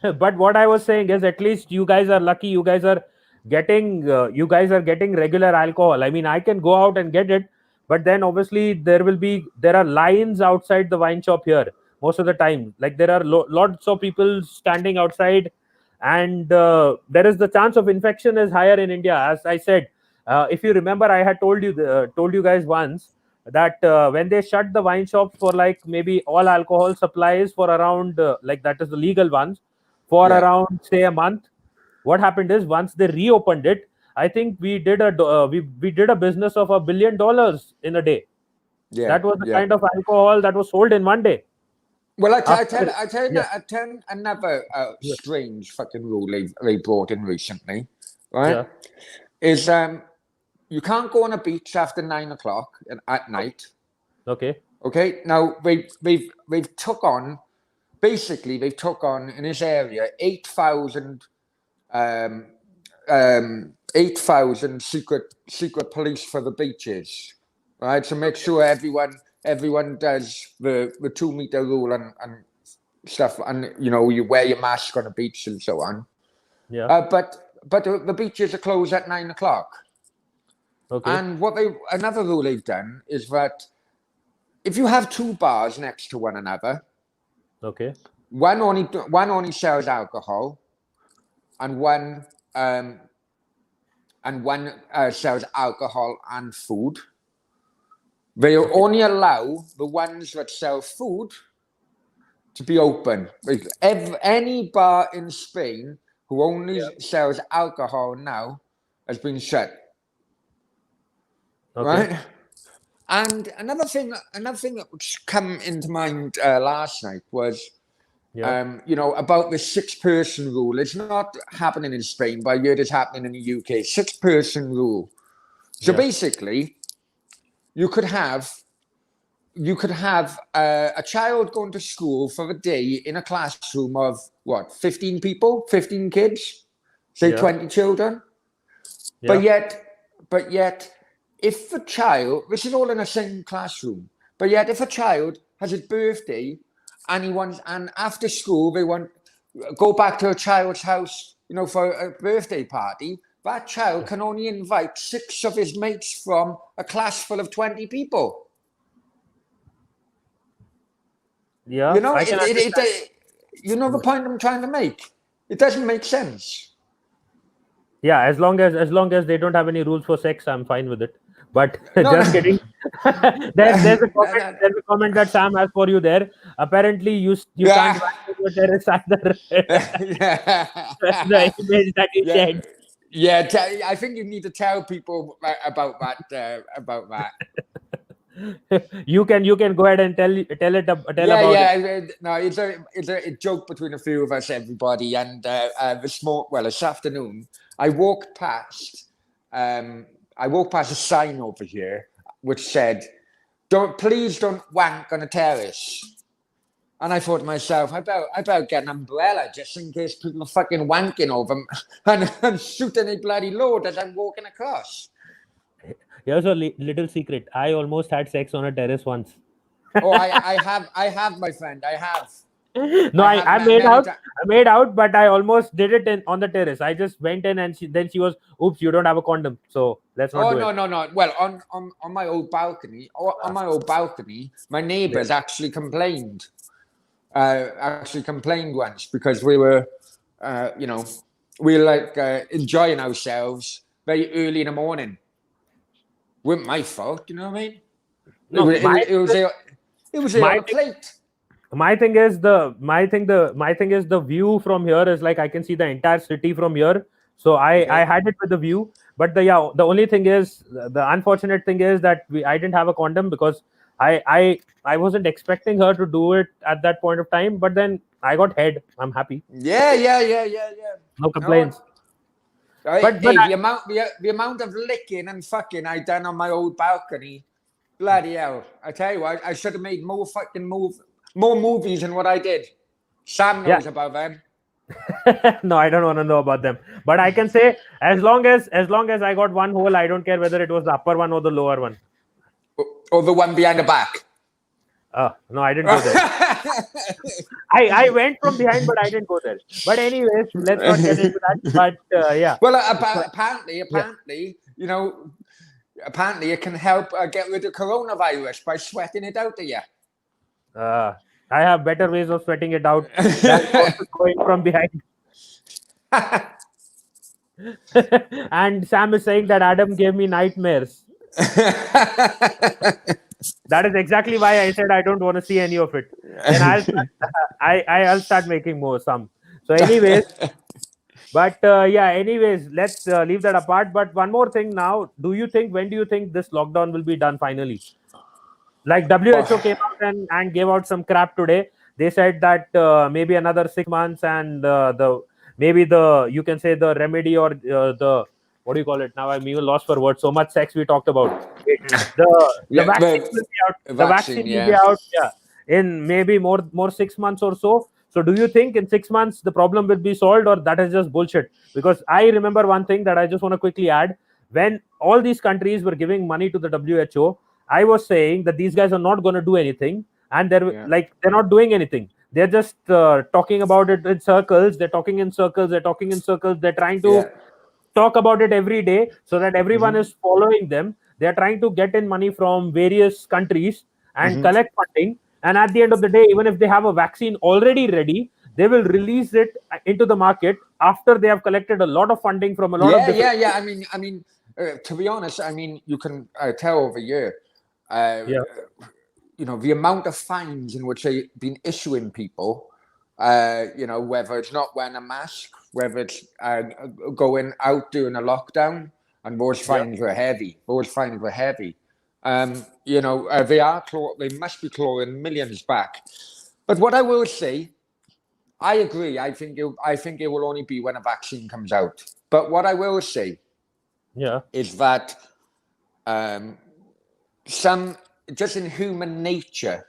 But what I was saying is, at least you guys are lucky. You guys are getting regular alcohol. I mean, I can go out and get it, but then obviously there are lines outside the wine shop here most of the time. Like there are lots of people standing outside, and there is the chance of infection is higher in India. As I said, if you remember, I had told you guys once that when they shut the wine shops for like maybe all alcohol supplies for around like that is the legal ones for around say a month, what happened is once they reopened it, I think we did a business of $1 billion in a day. Yeah, that was the kind of alcohol that was sold in one day. Well, I tell another strange fucking rule they brought in recently, right? Is you can't go on a beach after 9 o'clock at night. Okay. Now they've took on in this area 8,000 secret police for the beaches, right? To make sure everyone does the 2-meter rule and stuff, and you wear your mask on a beach and so on. Yeah. But the beaches are closed at 9 o'clock. Okay. And another rule they've done is that if you have two bars next to one another, okay, one only sells alcohol, and one sells alcohol and food. They only allow the ones that sell food to be open. Any bar in Spain who only sells alcohol now has been shut. Okay. Right? And another thing that come into mind last night was, Yeah. about the 6-person rule. It's not happening in Spain, but I heard it's happening in the UK. 6-person rule. So Yeah. basically, you could have a child going to school for a day in a classroom of 15 people, 15 kids, say Yeah. 20 children. Yeah. But yet, if a child, this is all in the same classroom, but yet if a child has his birthday and after school they want go back to a child's house, for a birthday party, that child can only invite 6 of his mates from a class full of 20 people. Yeah. You know, I can understand. you know the point I'm trying to make. It doesn't make sense. Yeah, as long as they don't have any rules for sex, I'm fine with it. But No, just no. kidding. There's a comment that Sam has for you there. Apparently, you Yeah. can't watch your terrace either. The image that you Yeah. shared. Yeah, I think you need to tell people about that. About that. You can go ahead and tell Yeah, about it. yeah. No, it's a joke between a few of us, everybody. And this afternoon, I walked past a sign over here which said, please don't wank on a terrace." And I thought to myself, I better get an umbrella just in case people are fucking wanking over and shooting a bloody load as I'm walking across. Here's a little secret. I almost had sex on a terrace once. Oh, I have, my friend. I have. No, I have I many made times. I made out, but I almost did it on the terrace. I just went in and then she was, "Oops, you don't have a condom, so let's not Oh do no, it." no. Well, on my old balcony, my neighbours actually complained. Once because we were, enjoying ourselves very early in the morning. Wasn't my fault, you know what I mean? No, It was on a plate. my thing is the view from here is like I can see the entire city from here. So I had it with the view. But the only thing is, the unfortunate thing is that I didn't have a condom because I wasn't expecting her to do it at that point of time. But then I got head. I'm happy. Yeah. No complaints. But The amount of licking and fucking I done on my old balcony, bloody hell! I tell you what, I should have made more movies than what I did. Sam knows about them. No, I don't want to know about them. But I can say, as long as I got one hole, I don't care whether it was the upper one or the lower one. Or the one behind the back. No, I didn't go there. I went from behind, but I didn't go there. But anyways, let's not get into that. But yeah. Well, apparently, apparently it can help get rid of coronavirus by sweating it out of you. I have better ways of sweating it out than going from behind. And Sam is saying that Adam gave me nightmares. That is exactly why I said I don't want to see any of it. And I'll start making more some. So anyways, but anyways, let's leave that apart. But one more thing now, when do you think this lockdown will be done finally? Like WHO came out and gave out some crap today. They said that maybe another 6 months, and you can say the remedy or the, what do you call it? Now I'm even lost for words. So much sex we talked about. The vaccine will be out. The vaccine will be out. Yeah, in maybe more 6 months or so. So do you think in 6 months the problem will be solved, or that is just bullshit? Because I remember one thing that I just want to quickly add. When all these countries were giving money to the WHO, I was saying that these guys are not going to do anything, and they're not doing anything. They're just talking about it in circles. They're talking in circles. They're trying to talk about it every day so that everyone is following them. They're trying to get in money from various countries and collect funding. And at the end of the day, even if they have a vaccine already ready, they will release it into the market after they have collected a lot of funding from a lot of different. I mean, to be honest, I mean, you can tell over here. The amount of fines in which they've been issuing people, whether it's not wearing a mask whether it's going out during a lockdown, and those fines were heavy. Those fines were heavy. You know, they must be clawing millions back. But what I will say, I agree. I think it will only be when a vaccine comes out. But what I will say Yeah. is that just in human nature,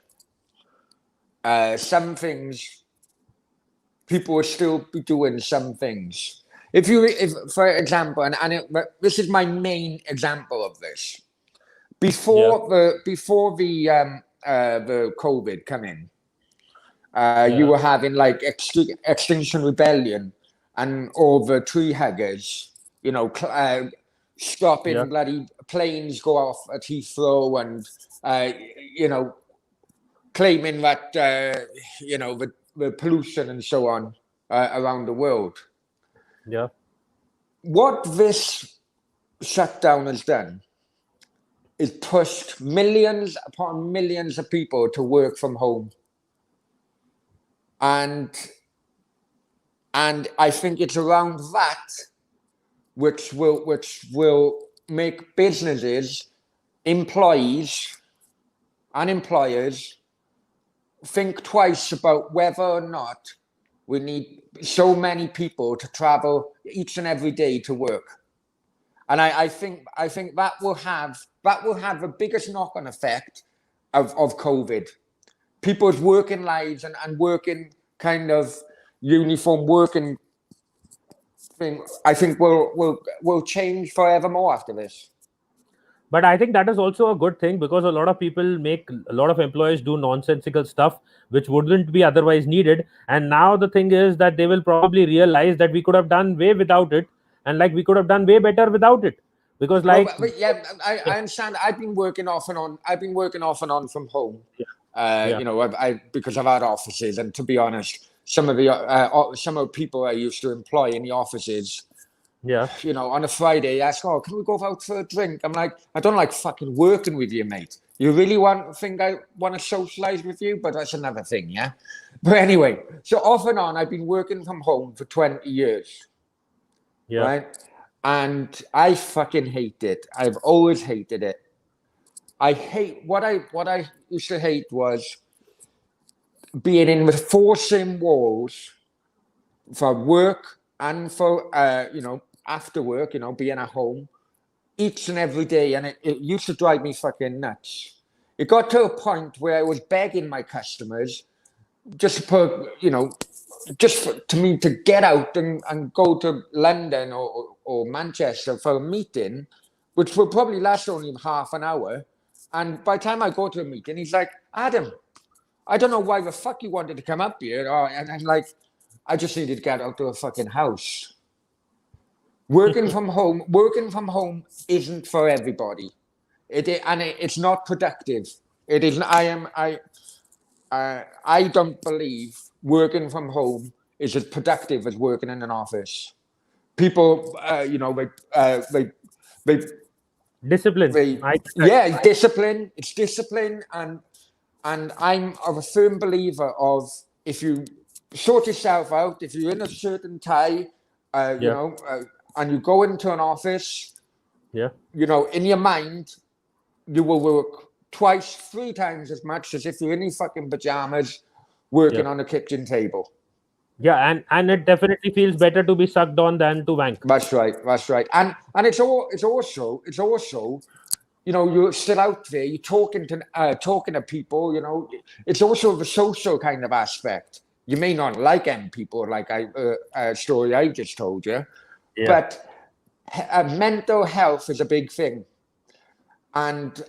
some things, people will still be doing some things. If for example, this is my main example of this. Before the COVID come in, you were having like Extinction Rebellion and all the tree huggers, you know, stopping bloody planes go off at Heathrow and, you know, claiming that, you know, the pollution and so on around the world. Yeah. What this shutdown has done is pushed millions upon millions of people to work from home. And I think it's around that which will make businesses, employees and employers think twice about whether or not we need so many people to travel each and every day to work. And I think that will have the biggest knock-on effect of COVID. People's working lives and working kind of uniform working thing, I think will change forevermore after this. But I think that is also a good thing, because a lot of employees do nonsensical stuff which wouldn't be otherwise needed. And now the thing is that they will probably realize that we could have done way without it, and like we could have done way better without it. Because like, but yeah, I understand. I've been working off and on from home. You know, because I've had offices, and to be honest, some of the people I used to employ in the offices, you know, on a Friday, ask, "Oh, can we go out for a drink?" I'm like, I don't like fucking working with you, mate. You really think I want to socialize with you? But that's another thing, yeah. But anyway, so off and on, I've been working from home for 20 years, right? And I fucking hate it. I've always hated it. I hate what I used to hate was being in with 4 same walls for work and for you know, after work, you know, being at home each and every day, and it used to drive me fucking nuts. It got to a point where I was begging my customers just to me to get out and go to London or Manchester for a meeting, which will probably last only half an hour. And by the time I go to a meeting, he's like, "Adam, I don't know why the fuck you wanted to come up here." And I'm like, I just needed to get out to a fucking house. Working from home isn't for everybody. It's not productive. It is. I don't believe working from home is as productive as working in an office. People, you know, they discipline. Discipline. It's discipline, and I'm a firm believer of, if you sort yourself out, if you're in a certain tie, you know, and you go into an office, you know, in your mind, you will work 3 times as much as if you're in your fucking pajamas working on a kitchen table. Yeah, and it definitely feels better to be sucked on than to wank. That's right. And it's also, you know, you're still out there, you're talking to people, you know. It's also the social kind of aspect. You may not like M people, like a story I just told you, but mental health is a big thing. And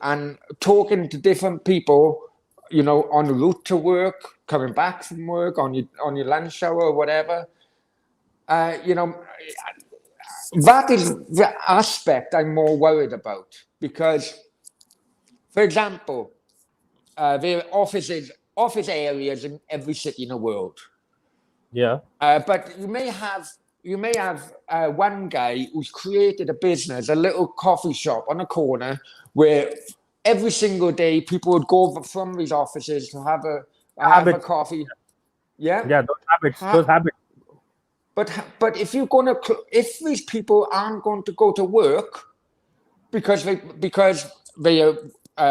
talking to different people, you know, en route to work, coming back from work, on your lunch hour or whatever, you know, that is the aspect I'm more worried about. Because, for example, there are office areas in every city in the world. But you may have one guy who's created a business, a little coffee shop on a corner, where every single day people would go from these offices to have a coffee. Those habits. But if if these people aren't going to go to work because they are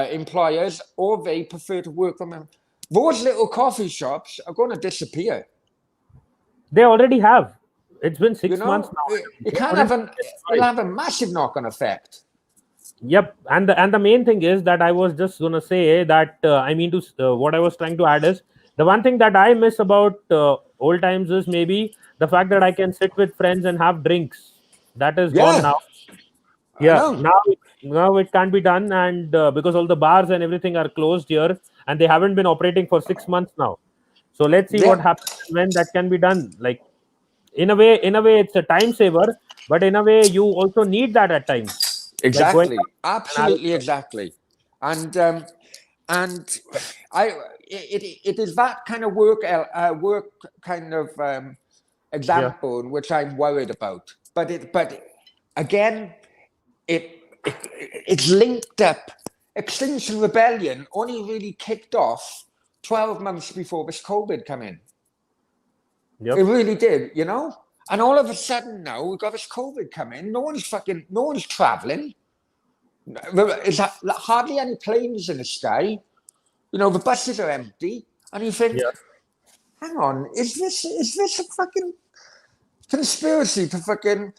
employers, or they prefer to work from home, those little coffee shops are going to disappear. They already have. It's been 6 You know, months now. it can't it'll have a massive knock-on effect. Yep, and the main thing is that I was just gonna say that what I was trying to add is the one thing that I miss about old times is maybe the fact that I can sit with friends and have drinks. That is gone Yeah. now. I Yeah, know. now it can't be done, and because all the bars and everything are closed here, and they haven't been operating for 6 months now. So let's see what Yeah. happens when that can be done. Like in a way, it's a time saver, but in a way, you also need that at times. Like going Exactly. out and having Absolutely. Exactly. And it is that kind of work kind of example in which I'm worried about. But again, it's linked up. Extinction Rebellion only really kicked off 12 months before this COVID come in. Yep. It really did, you know? And all of a sudden now we've got this COVID come in. No one's traveling. There's hardly any planes in the sky. You know, the buses are empty. And you think, Yeah. hang on, is this a fucking conspiracy to fucking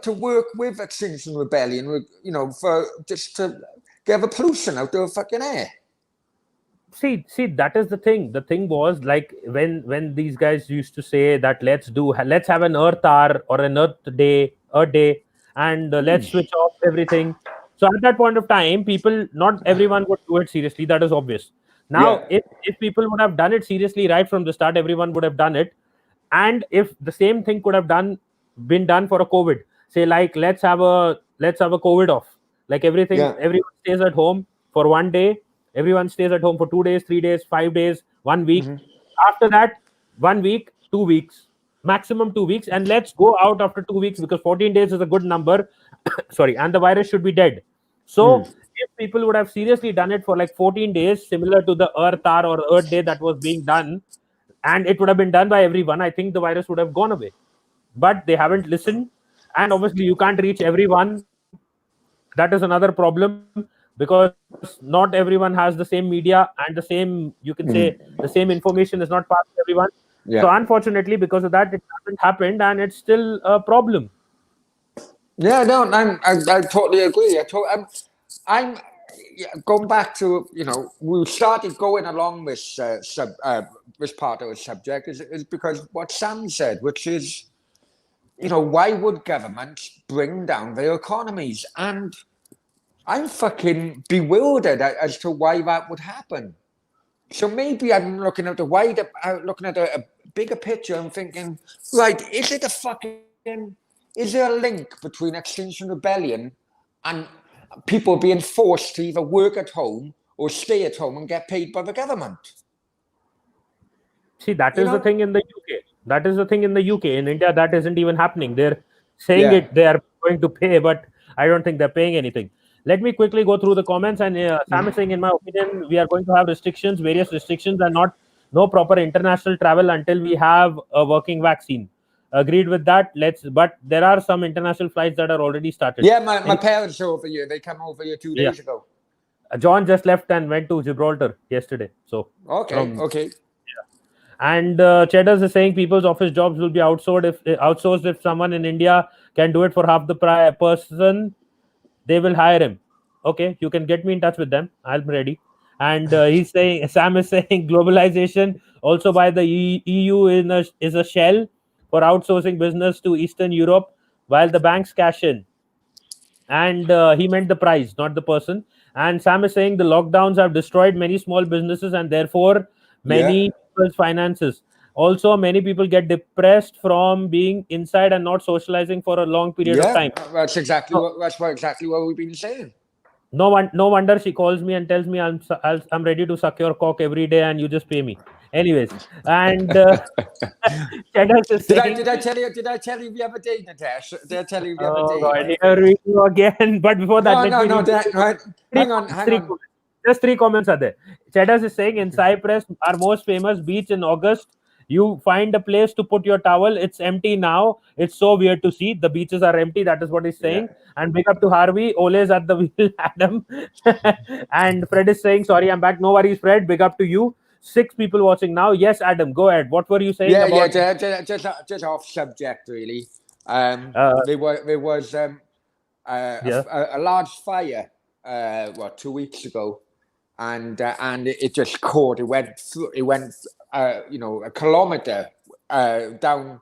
to work with Extinction Rebellion, you know, for just to get the pollution out of the fucking air? See, that is the thing. The thing was like when these guys used to say that let's have an Earth hour or an Earth day, and let's switch off everything. So at that point of time, not everyone would do it seriously. That is obvious. Now, Yeah. if people would have done it seriously right from the start, everyone would have done it. And if the same thing could have been done for a COVID, say like let's have a COVID off, like everything, Yeah. everyone stays at home for one day, everyone stays at home for 2 days, 3 days, 5 days, 1 week. After that, 1 week, 2 weeks, maximum 2 weeks, and let's go out after 2 weeks because 14 days is a good number. Sorry, and the virus should be dead. So if people would have seriously done it for like 14 days, similar to the Earth hour or Earth day that was being done, and it would have been done by everyone, I think the virus would have gone away. But they haven't listened, and obviously you can't reach everyone. That is another problem because not everyone has the same media and the same, you can say, the same information is not passed to everyone. Yeah. So unfortunately, because of that, it hasn't happened, and it's still a problem. Yeah, no, I totally agree. I'm going back to, you know, we started going along this this part of the subject is because what Sam said, which is, you know, why would governments bring down their economies? And I'm fucking bewildered as to why that would happen. So maybe I'm looking at a bigger picture and thinking, right, is there a link between Extinction Rebellion and people being forced to either work at home or stay at home and get paid by the government? See, that is the thing in the UK. That is the thing in the UK. In India, that isn't even happening. They're saying they are going to pay, but I don't think they're paying anything. Let me quickly go through the comments. And Sam is saying, in my opinion, we are going to have various restrictions, and no proper international travel until we have a working vaccine. Agreed with that. But there are some international flights that are already started. Yeah, my parents are over here. They come over here 2 days ago. John just left and went to Gibraltar yesterday. So okay. And Cheddars is saying people's office jobs will be outsourced if someone in India can do it for half the person, they will hire him. Okay, you can get me in touch with them. I'm ready. And Sam is saying globalization also by the EU is a shell for outsourcing business to Eastern Europe while the banks cash in. And he meant the price, not the person. And Sam is saying the lockdowns have destroyed many small businesses and therefore many people's finances. Also, many people get depressed from being inside and not socializing for a long period of time. That's exactly what we've been saying. No wonder she calls me and tells me I'm ready to suck your cock every day and you just pay me. Anyways, and did I tell you the other day, Natasha? Did I tell you the other day? I didn't read you again. But before that, hang on. Just 3 comments are there. Cheddars is saying in Cyprus, our most famous beach in August You find a place to put your towel. It's empty now. It's so weird to see. The beaches are empty. That is what he's saying. And big up to Harvey. Ole's at the wheel, Adam. And Fred is saying, sorry, I'm back. No worries, Fred. Big up to you. 6 people watching now. Yes, Adam, go ahead. What were you saying about... Just off subject, really. Uh, There was yeah. a large fire, 2 weeks ago, and it just caught. It went a kilometer down,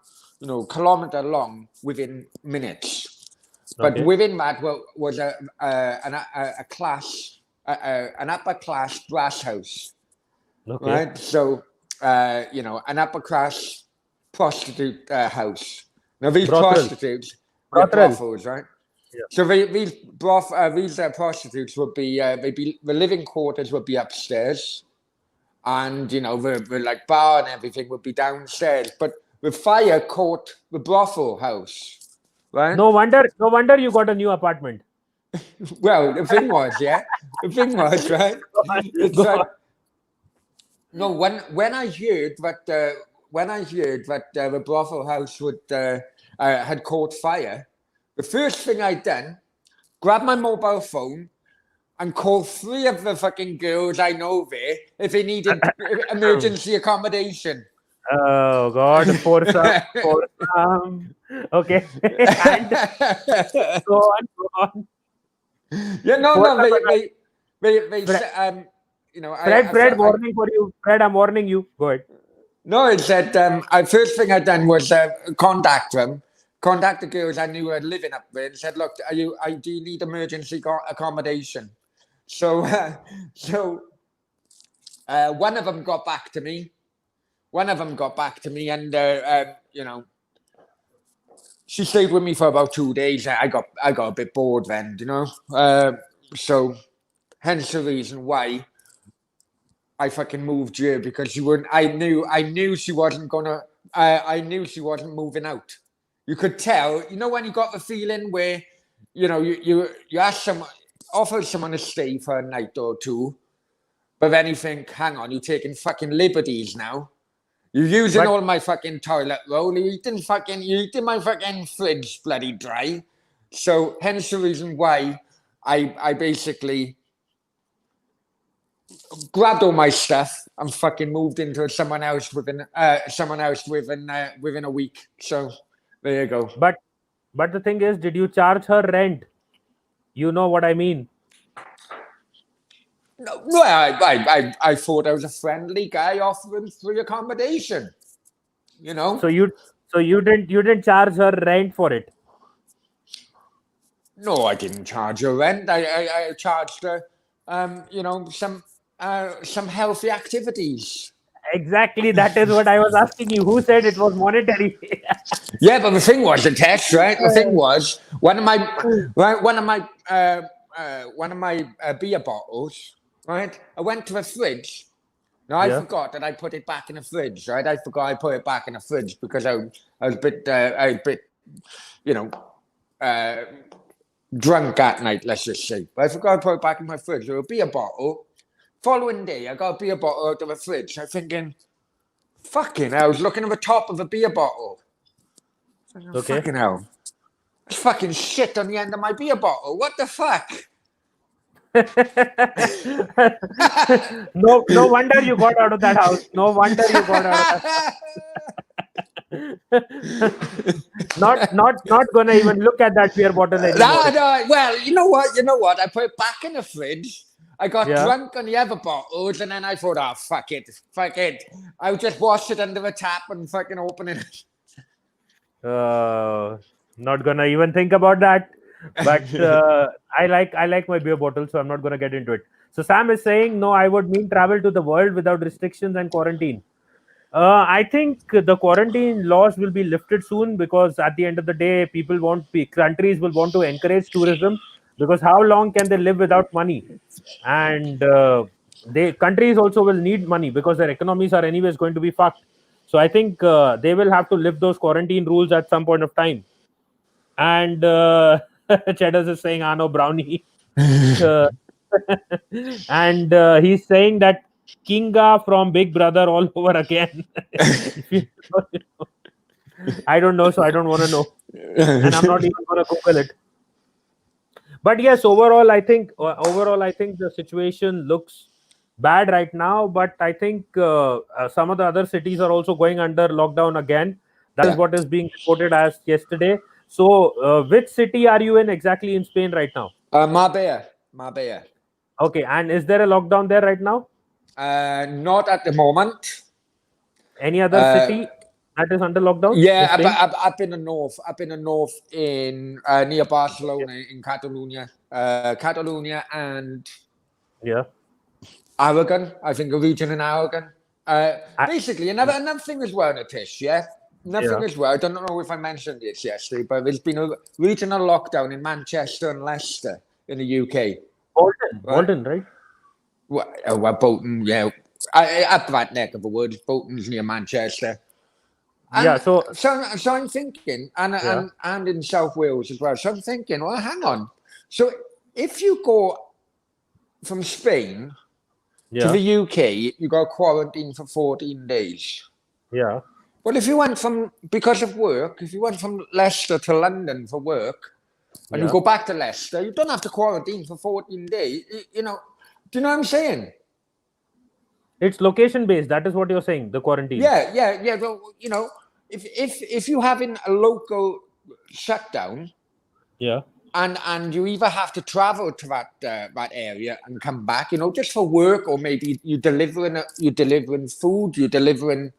kilometer long within minutes. But Okay. within that was an upper class brass house, Okay. right? So an upper class prostitute house. Now these Brothel. prostitutes, they're Brothel. brothels, right? Yeah. So these prostitutes would be the living quarters would be upstairs, and the like bar and everything would be downstairs. But the fire caught the brothel house, right? No wonder you got a new apartment. Well, the thing was, right? It's Go like on. no, when I heard that the brothel house had caught fire, the first thing I done, grabbed my mobile phone and called 3 of the fucking girls I know there if they needed emergency accommodation. Oh God, for some. Okay. And go on. Yeah, no, Fred, they Fred, warning for you. Fred, I'm warning you. Go ahead. No, it's that first thing I done was contact the girls I knew were living up there, and said, "Look, do you need emergency accommodation?" So, one of them got back to me. And she stayed with me for about 2 days. I got a bit bored then, so hence the reason why I fucking moved here, because I knew she wasn't gonna. I knew she wasn't moving out. You could tell, when you got the feeling where, you ask offer someone to stay for a night or two, but then you think, hang on, you're taking fucking liberties now. You're using all my fucking toilet roll. You're eating my fucking fridge bloody dry. So hence the reason why I basically grabbed all my stuff and fucking moved into someone else within a week. So there you go. But the thing is, did you charge her rent? You know what I mean. No, I thought I was a friendly guy offering free accommodation. So you didn't charge her rent for it. No, I didn't charge her rent. I charged her, some healthy activities. Exactly, that is what I was asking you. Who said it was monetary? Yeah, but the thing was, the test, right? The thing was, one of my beer bottles, right? I went to the fridge. Now I forgot that I put it back in the fridge, right? I forgot I put it back in the fridge because I was a bit, drunk that night, let's just say. But I forgot to put it back in my fridge. There was a beer bottle. Following day, I got a beer bottle out of the fridge. I'm thinking, fucking hell, I was looking at the top of a beer bottle. Okay. Fucking hell. There's fucking shit on the end of my beer bottle. What the fuck? No wonder you got out of that house. No wonder you got out of that. Not gonna even look at that beer bottle anymore. No, well, you know what? I put it back in the fridge. I got drunk on the other bottles, and then I thought, oh, fuck it. I'll just wash it under the tap and fucking open it. Not gonna even think about that. But I like my beer bottle, so I'm not gonna get into it. So Sam is saying, no, I would mean travel to the world without restrictions and quarantine. I think the quarantine laws will be lifted soon, because at the end of the day, countries will want to encourage tourism, because how long can they live without money? And countries also will need money, because their economies are anyways going to be fucked. So I think they will have to lift those quarantine rules at some point of time. And Cheddars is saying, no, brownie. And he's saying that Kinga from Big Brother all over again. If you know. I don't know, so I don't want to know, and I'm not even going to Google it. But yes, overall, I think the situation looks bad right now. But I think some of the other cities are also going under lockdown again. That is Yeah. what is being reported as yesterday. So, which city are you in exactly in Spain right now? Marbella. Okay, and is there a lockdown there right now? Not at the moment. Any other Uh, city that is under lockdown in yeah, Spain? up in the north, in near Barcelona in Catalonia, Catalonia and Yeah. Aragon. I think a region in Aragon. I, Basically, another thing as well, Natish. Yeah, nothing yeah. as well. I don't know if I mentioned this yesterday, but there's been a regional lockdown in Manchester and Leicester in the UK. Right? Bolton, right? Well, Bolton, yeah. Up that neck of the woods. Bolton's near Manchester. Yeah. And So, so I'm thinking, yeah, and in South Wales as well. So I'm thinking, well, hang on. So if you go from Spain to yeah, the UK, you go quarantine for 14 days. yeah, Well, if you went because of work, if you went from Leicester to London for work, and you yeah. go back to Leicester, you don't have to quarantine for 14 days. You know, do you know what I'm saying? It's location based. That is what you're saying. The quarantine. Yeah. Well, you know, if you're having a local shutdown, Yeah. and you either have to travel to that area and come back, you know, just for work, or maybe you're delivering food, you're delivering,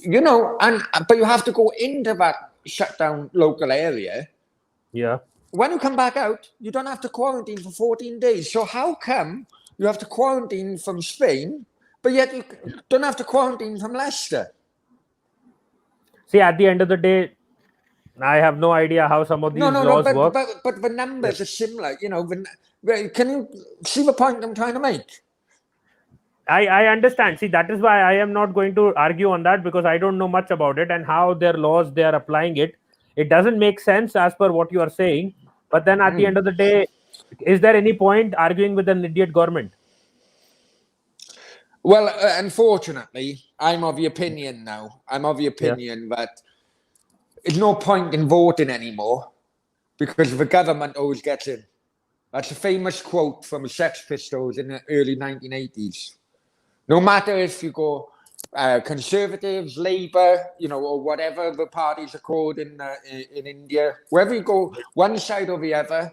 you know, and but you have to go into that shutdown local area. Yeah. When you come back out, you don't have to quarantine for 14 days. So how come you have to quarantine from Spain, but yet you don't have to quarantine from Leicester? See, at the end of the day, I have no idea how some of these No, laws work. but the numbers are similar. You know, can you see the point I'm trying to make? I understand. See, that is why I am not going to argue on that because I don't know much about it and how their laws they are applying it. It doesn't make sense as per what you are saying. But then at the end of the day, is there any point arguing with an idiot government? Well, unfortunately, I'm of the opinion now. I'm of the Yeah. opinion that there's no point in voting anymore because the government always gets in. That's a famous quote from the Sex Pistols in the early 1980s. No matter if you go Conservatives, Labour, you know, or whatever the parties are called in India, wherever you go, one side or the other,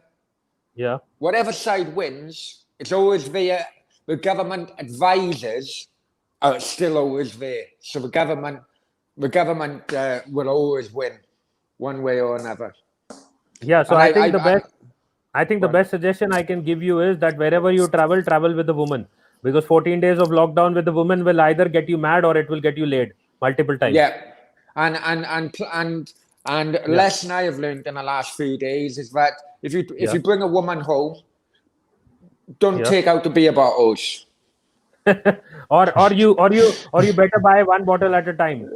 Yeah. whatever side wins, it's always there. The government advisors are still always there. So the government will always win, one way or another. Yeah. So And I think the best suggestion I can give you is that wherever you travel with a woman. Because 14 days of lockdown with a woman will either get you mad or it will get you laid multiple times. Yeah, and lesson I have learned in the last few days is that if you bring a woman home, don't take out the beer bottles. or you better buy one bottle at a time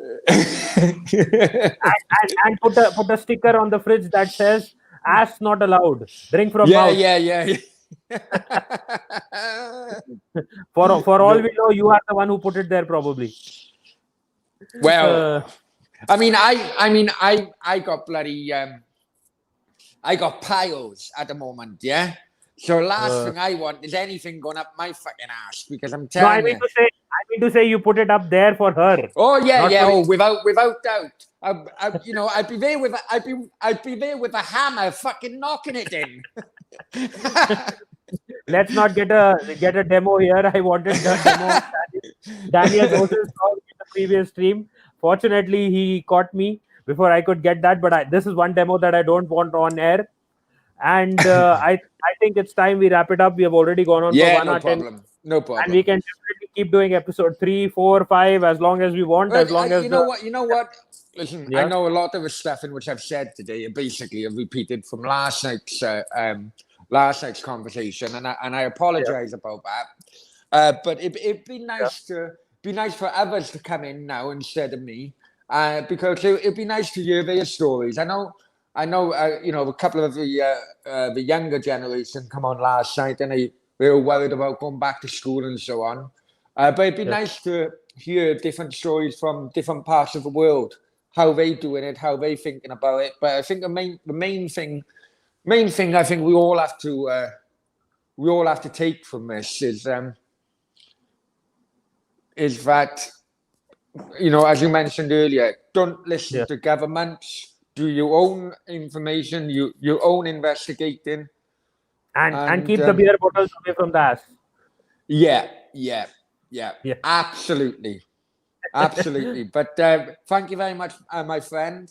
and put a sticker on the fridge that says ass not allowed, drink from mouth. Yeah. For all we know, you are the one who put it there probably. Well, I got bloody I got piles at the moment, yeah. So last thing I want is anything going up my fucking ass because I'm telling I mean to say you put it up there for her. Oh yeah, not yeah. for Oh, without doubt. You know, I'd be there with a hammer, fucking knocking it in. Let's not get a demo here. I wanted the demo of Daniel Joseph's song in the previous stream. Fortunately, he caught me before I could get that. But this is one demo that I don't want on air. And I think it's time we wrap it up. We have already gone on for 1 hour 10. No problem. And we can definitely keep doing episode 3, 4, 5 as long as we want. As long as you know what. Listen, I know a lot of the stuff in which I've said today basically have repeated from last night's conversation, and I apologize about that. But it'd be nice for others to come in now instead of me, because it'd be nice to hear their stories. I know. You know, a couple of the younger generation come on last night, and they were worried about going back to school and so on. But it'd be nice to hear different stories from different parts of the world, how they doing it, how they thinking about it. But I think the main thing I think we all have to take from this is that, as you mentioned earlier, don't listen to governments. Do your own information, your own investigating, and keep the beer bottles away from the ass. Yeah, absolutely. But thank you very much, my friend.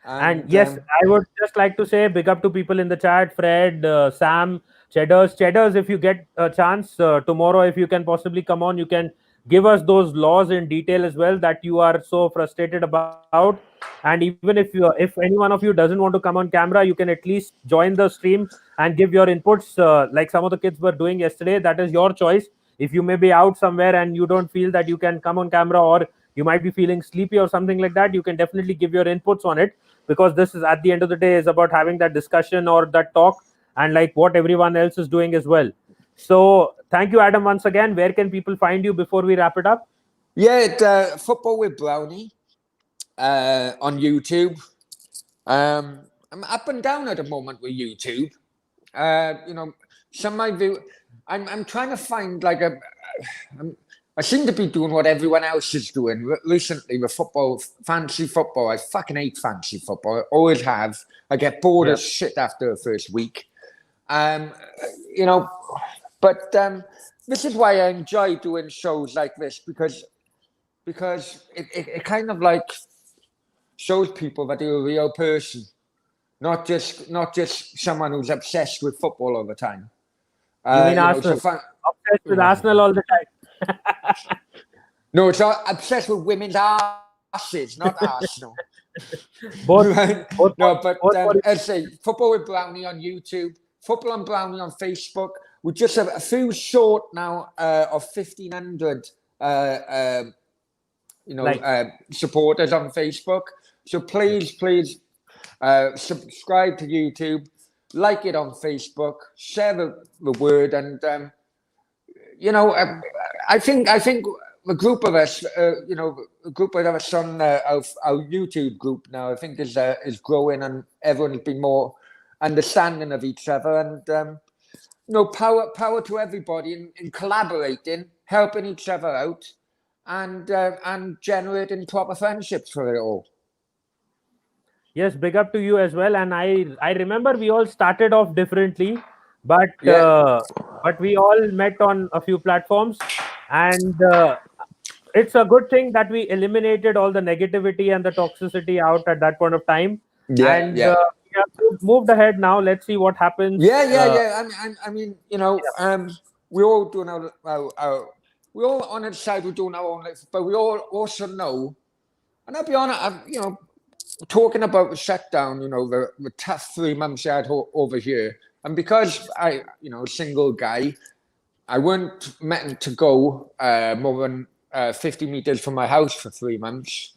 And yes, I would just like to say big up to people in the chat: Fred, Sam, Cheddars. If you get a chance tomorrow, if you can possibly come on, you can give us those laws in detail as well that you are so frustrated about. And even if any one of you doesn't want to come on camera, you can at least join the stream and give your inputs, like some of the kids were doing yesterday. That is your choice. If you may be out somewhere and you don't feel that you can come on camera, or you might be feeling sleepy or something like that, you can definitely give your inputs on it, because this is, at the end of the day, is about having that discussion or that talk, and like what everyone else is doing as well. So thank you, Adam, once again. Where can people find you before we wrap it up? Yeah, Football with Brownie on YouTube. I'm up and down at the moment with YouTube. Some of my view. I'm trying to find like I seem to be doing what everyone else is doing recently with football, fantasy football. I fucking hate fantasy football. I always have. I get bored as shit after the first week. But this is why I enjoy doing shows like this, because it kind of like shows people that you're a real person, not just someone who's obsessed with football all the time. You mean Arsenal? Obsessed with Arsenal all the time. No, it's obsessed with women's asses, not Arsenal. Both. I'd say Football with Brownie on YouTube, Football on Brownie on Facebook. We just have a few short now of 1,500 supporters on Facebook. So please subscribe to YouTube, like it on Facebook, share the word, and I think the group of us, a group of us on our YouTube group now, I think is growing, and everyone's been more understanding of each other, and power to everybody in collaborating, helping each other out, and generating proper friendships for it all. Yes, big up to you as well. And I remember we all started off differently, but we all met on a few platforms, and it's a good thing that we eliminated all the negativity and the toxicity out at that point of time. We have moved ahead now. Let's see what happens. I mean, we're all doing we're all on the side, we're doing our own life, but we all also know, and I'll be honest, talking about the shutdown, the tough 3 months I had over here, and because I, single guy, I weren't meant to go more than 50 meters from my house for 3 months.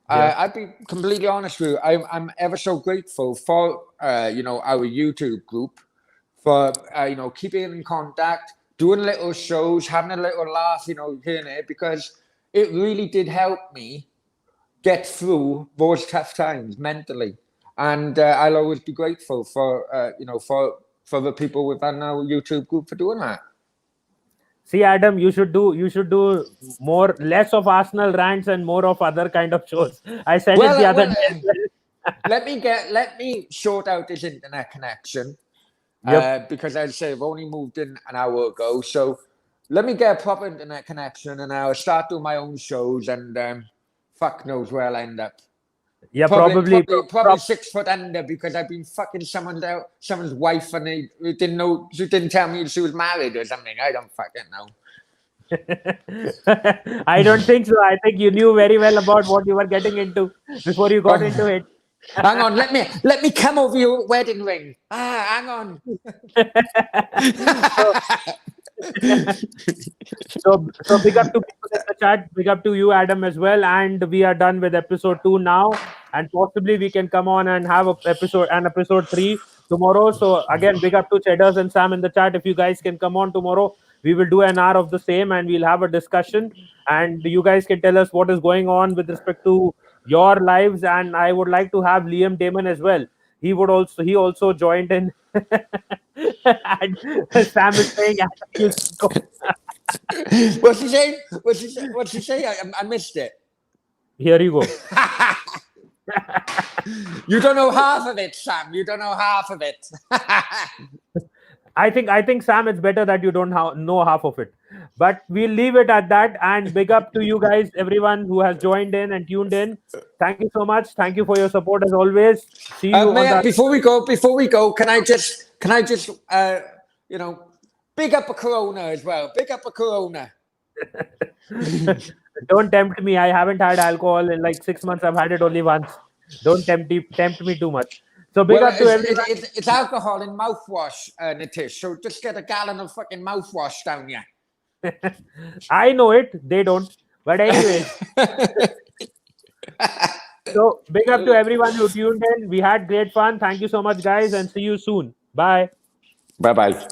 I'd be completely honest with you. I'm ever so grateful for our YouTube group, for keeping in contact, doing little shows, having a little laugh, here and there, because it really did help me get through those tough times mentally, and I'll always be grateful for for the people within our YouTube group for doing that. See, Adam, you should do less of Arsenal rants and more of other kind of shows. I said it the other day. Let me sort out this internet connection, because I'd say I've only moved in an hour ago, so let me get a proper internet connection, and I'll start doing my own shows, and fuck knows where I'll end up. Yeah, probably 6 foot under, because I've been fucking someone's wife, and they didn't know. She didn't tell me she was married or something. I don't fucking know. I don't think so. I think you knew very well about what you were getting into before you got into it. Hang on, let me come over your wedding ring. Hang on. So big up to people in the chat, big up to you, Adam, as well. And we are done with episode 2 now, and possibly we can come on and have episode 3 tomorrow. So again, big up to Cheddars and Sam in the chat. If you guys can come on tomorrow, we will do an hour of the same, and we'll have a discussion, and you guys can tell us what is going on with respect to your lives. And I would like to have Liam Damon as well. He also joined in. And Sam is saying, What's he saying? What's he say? I missed it. here you go. You don't know half of it, Sam. You don't know half of it. I think Sam, it's better that you don't know half of it. But we'll leave it at that. And big up to you guys, everyone who has joined in and tuned in. Thank you so much. Thank you for your support as always. See you on the Before we go, can I just big up a Corona as well. Big up a Corona. Don't tempt me. I haven't had alcohol in like 6 months. I've had it only once. Don't tempt me too much. So big up to everyone. It's alcohol in mouthwash, Nitish. So just get a gallon of fucking mouthwash down here. I know it. They don't. But anyways. So big up to everyone who tuned in. We had great fun. Thank you so much, guys, and see you soon. Bye. Bye-bye.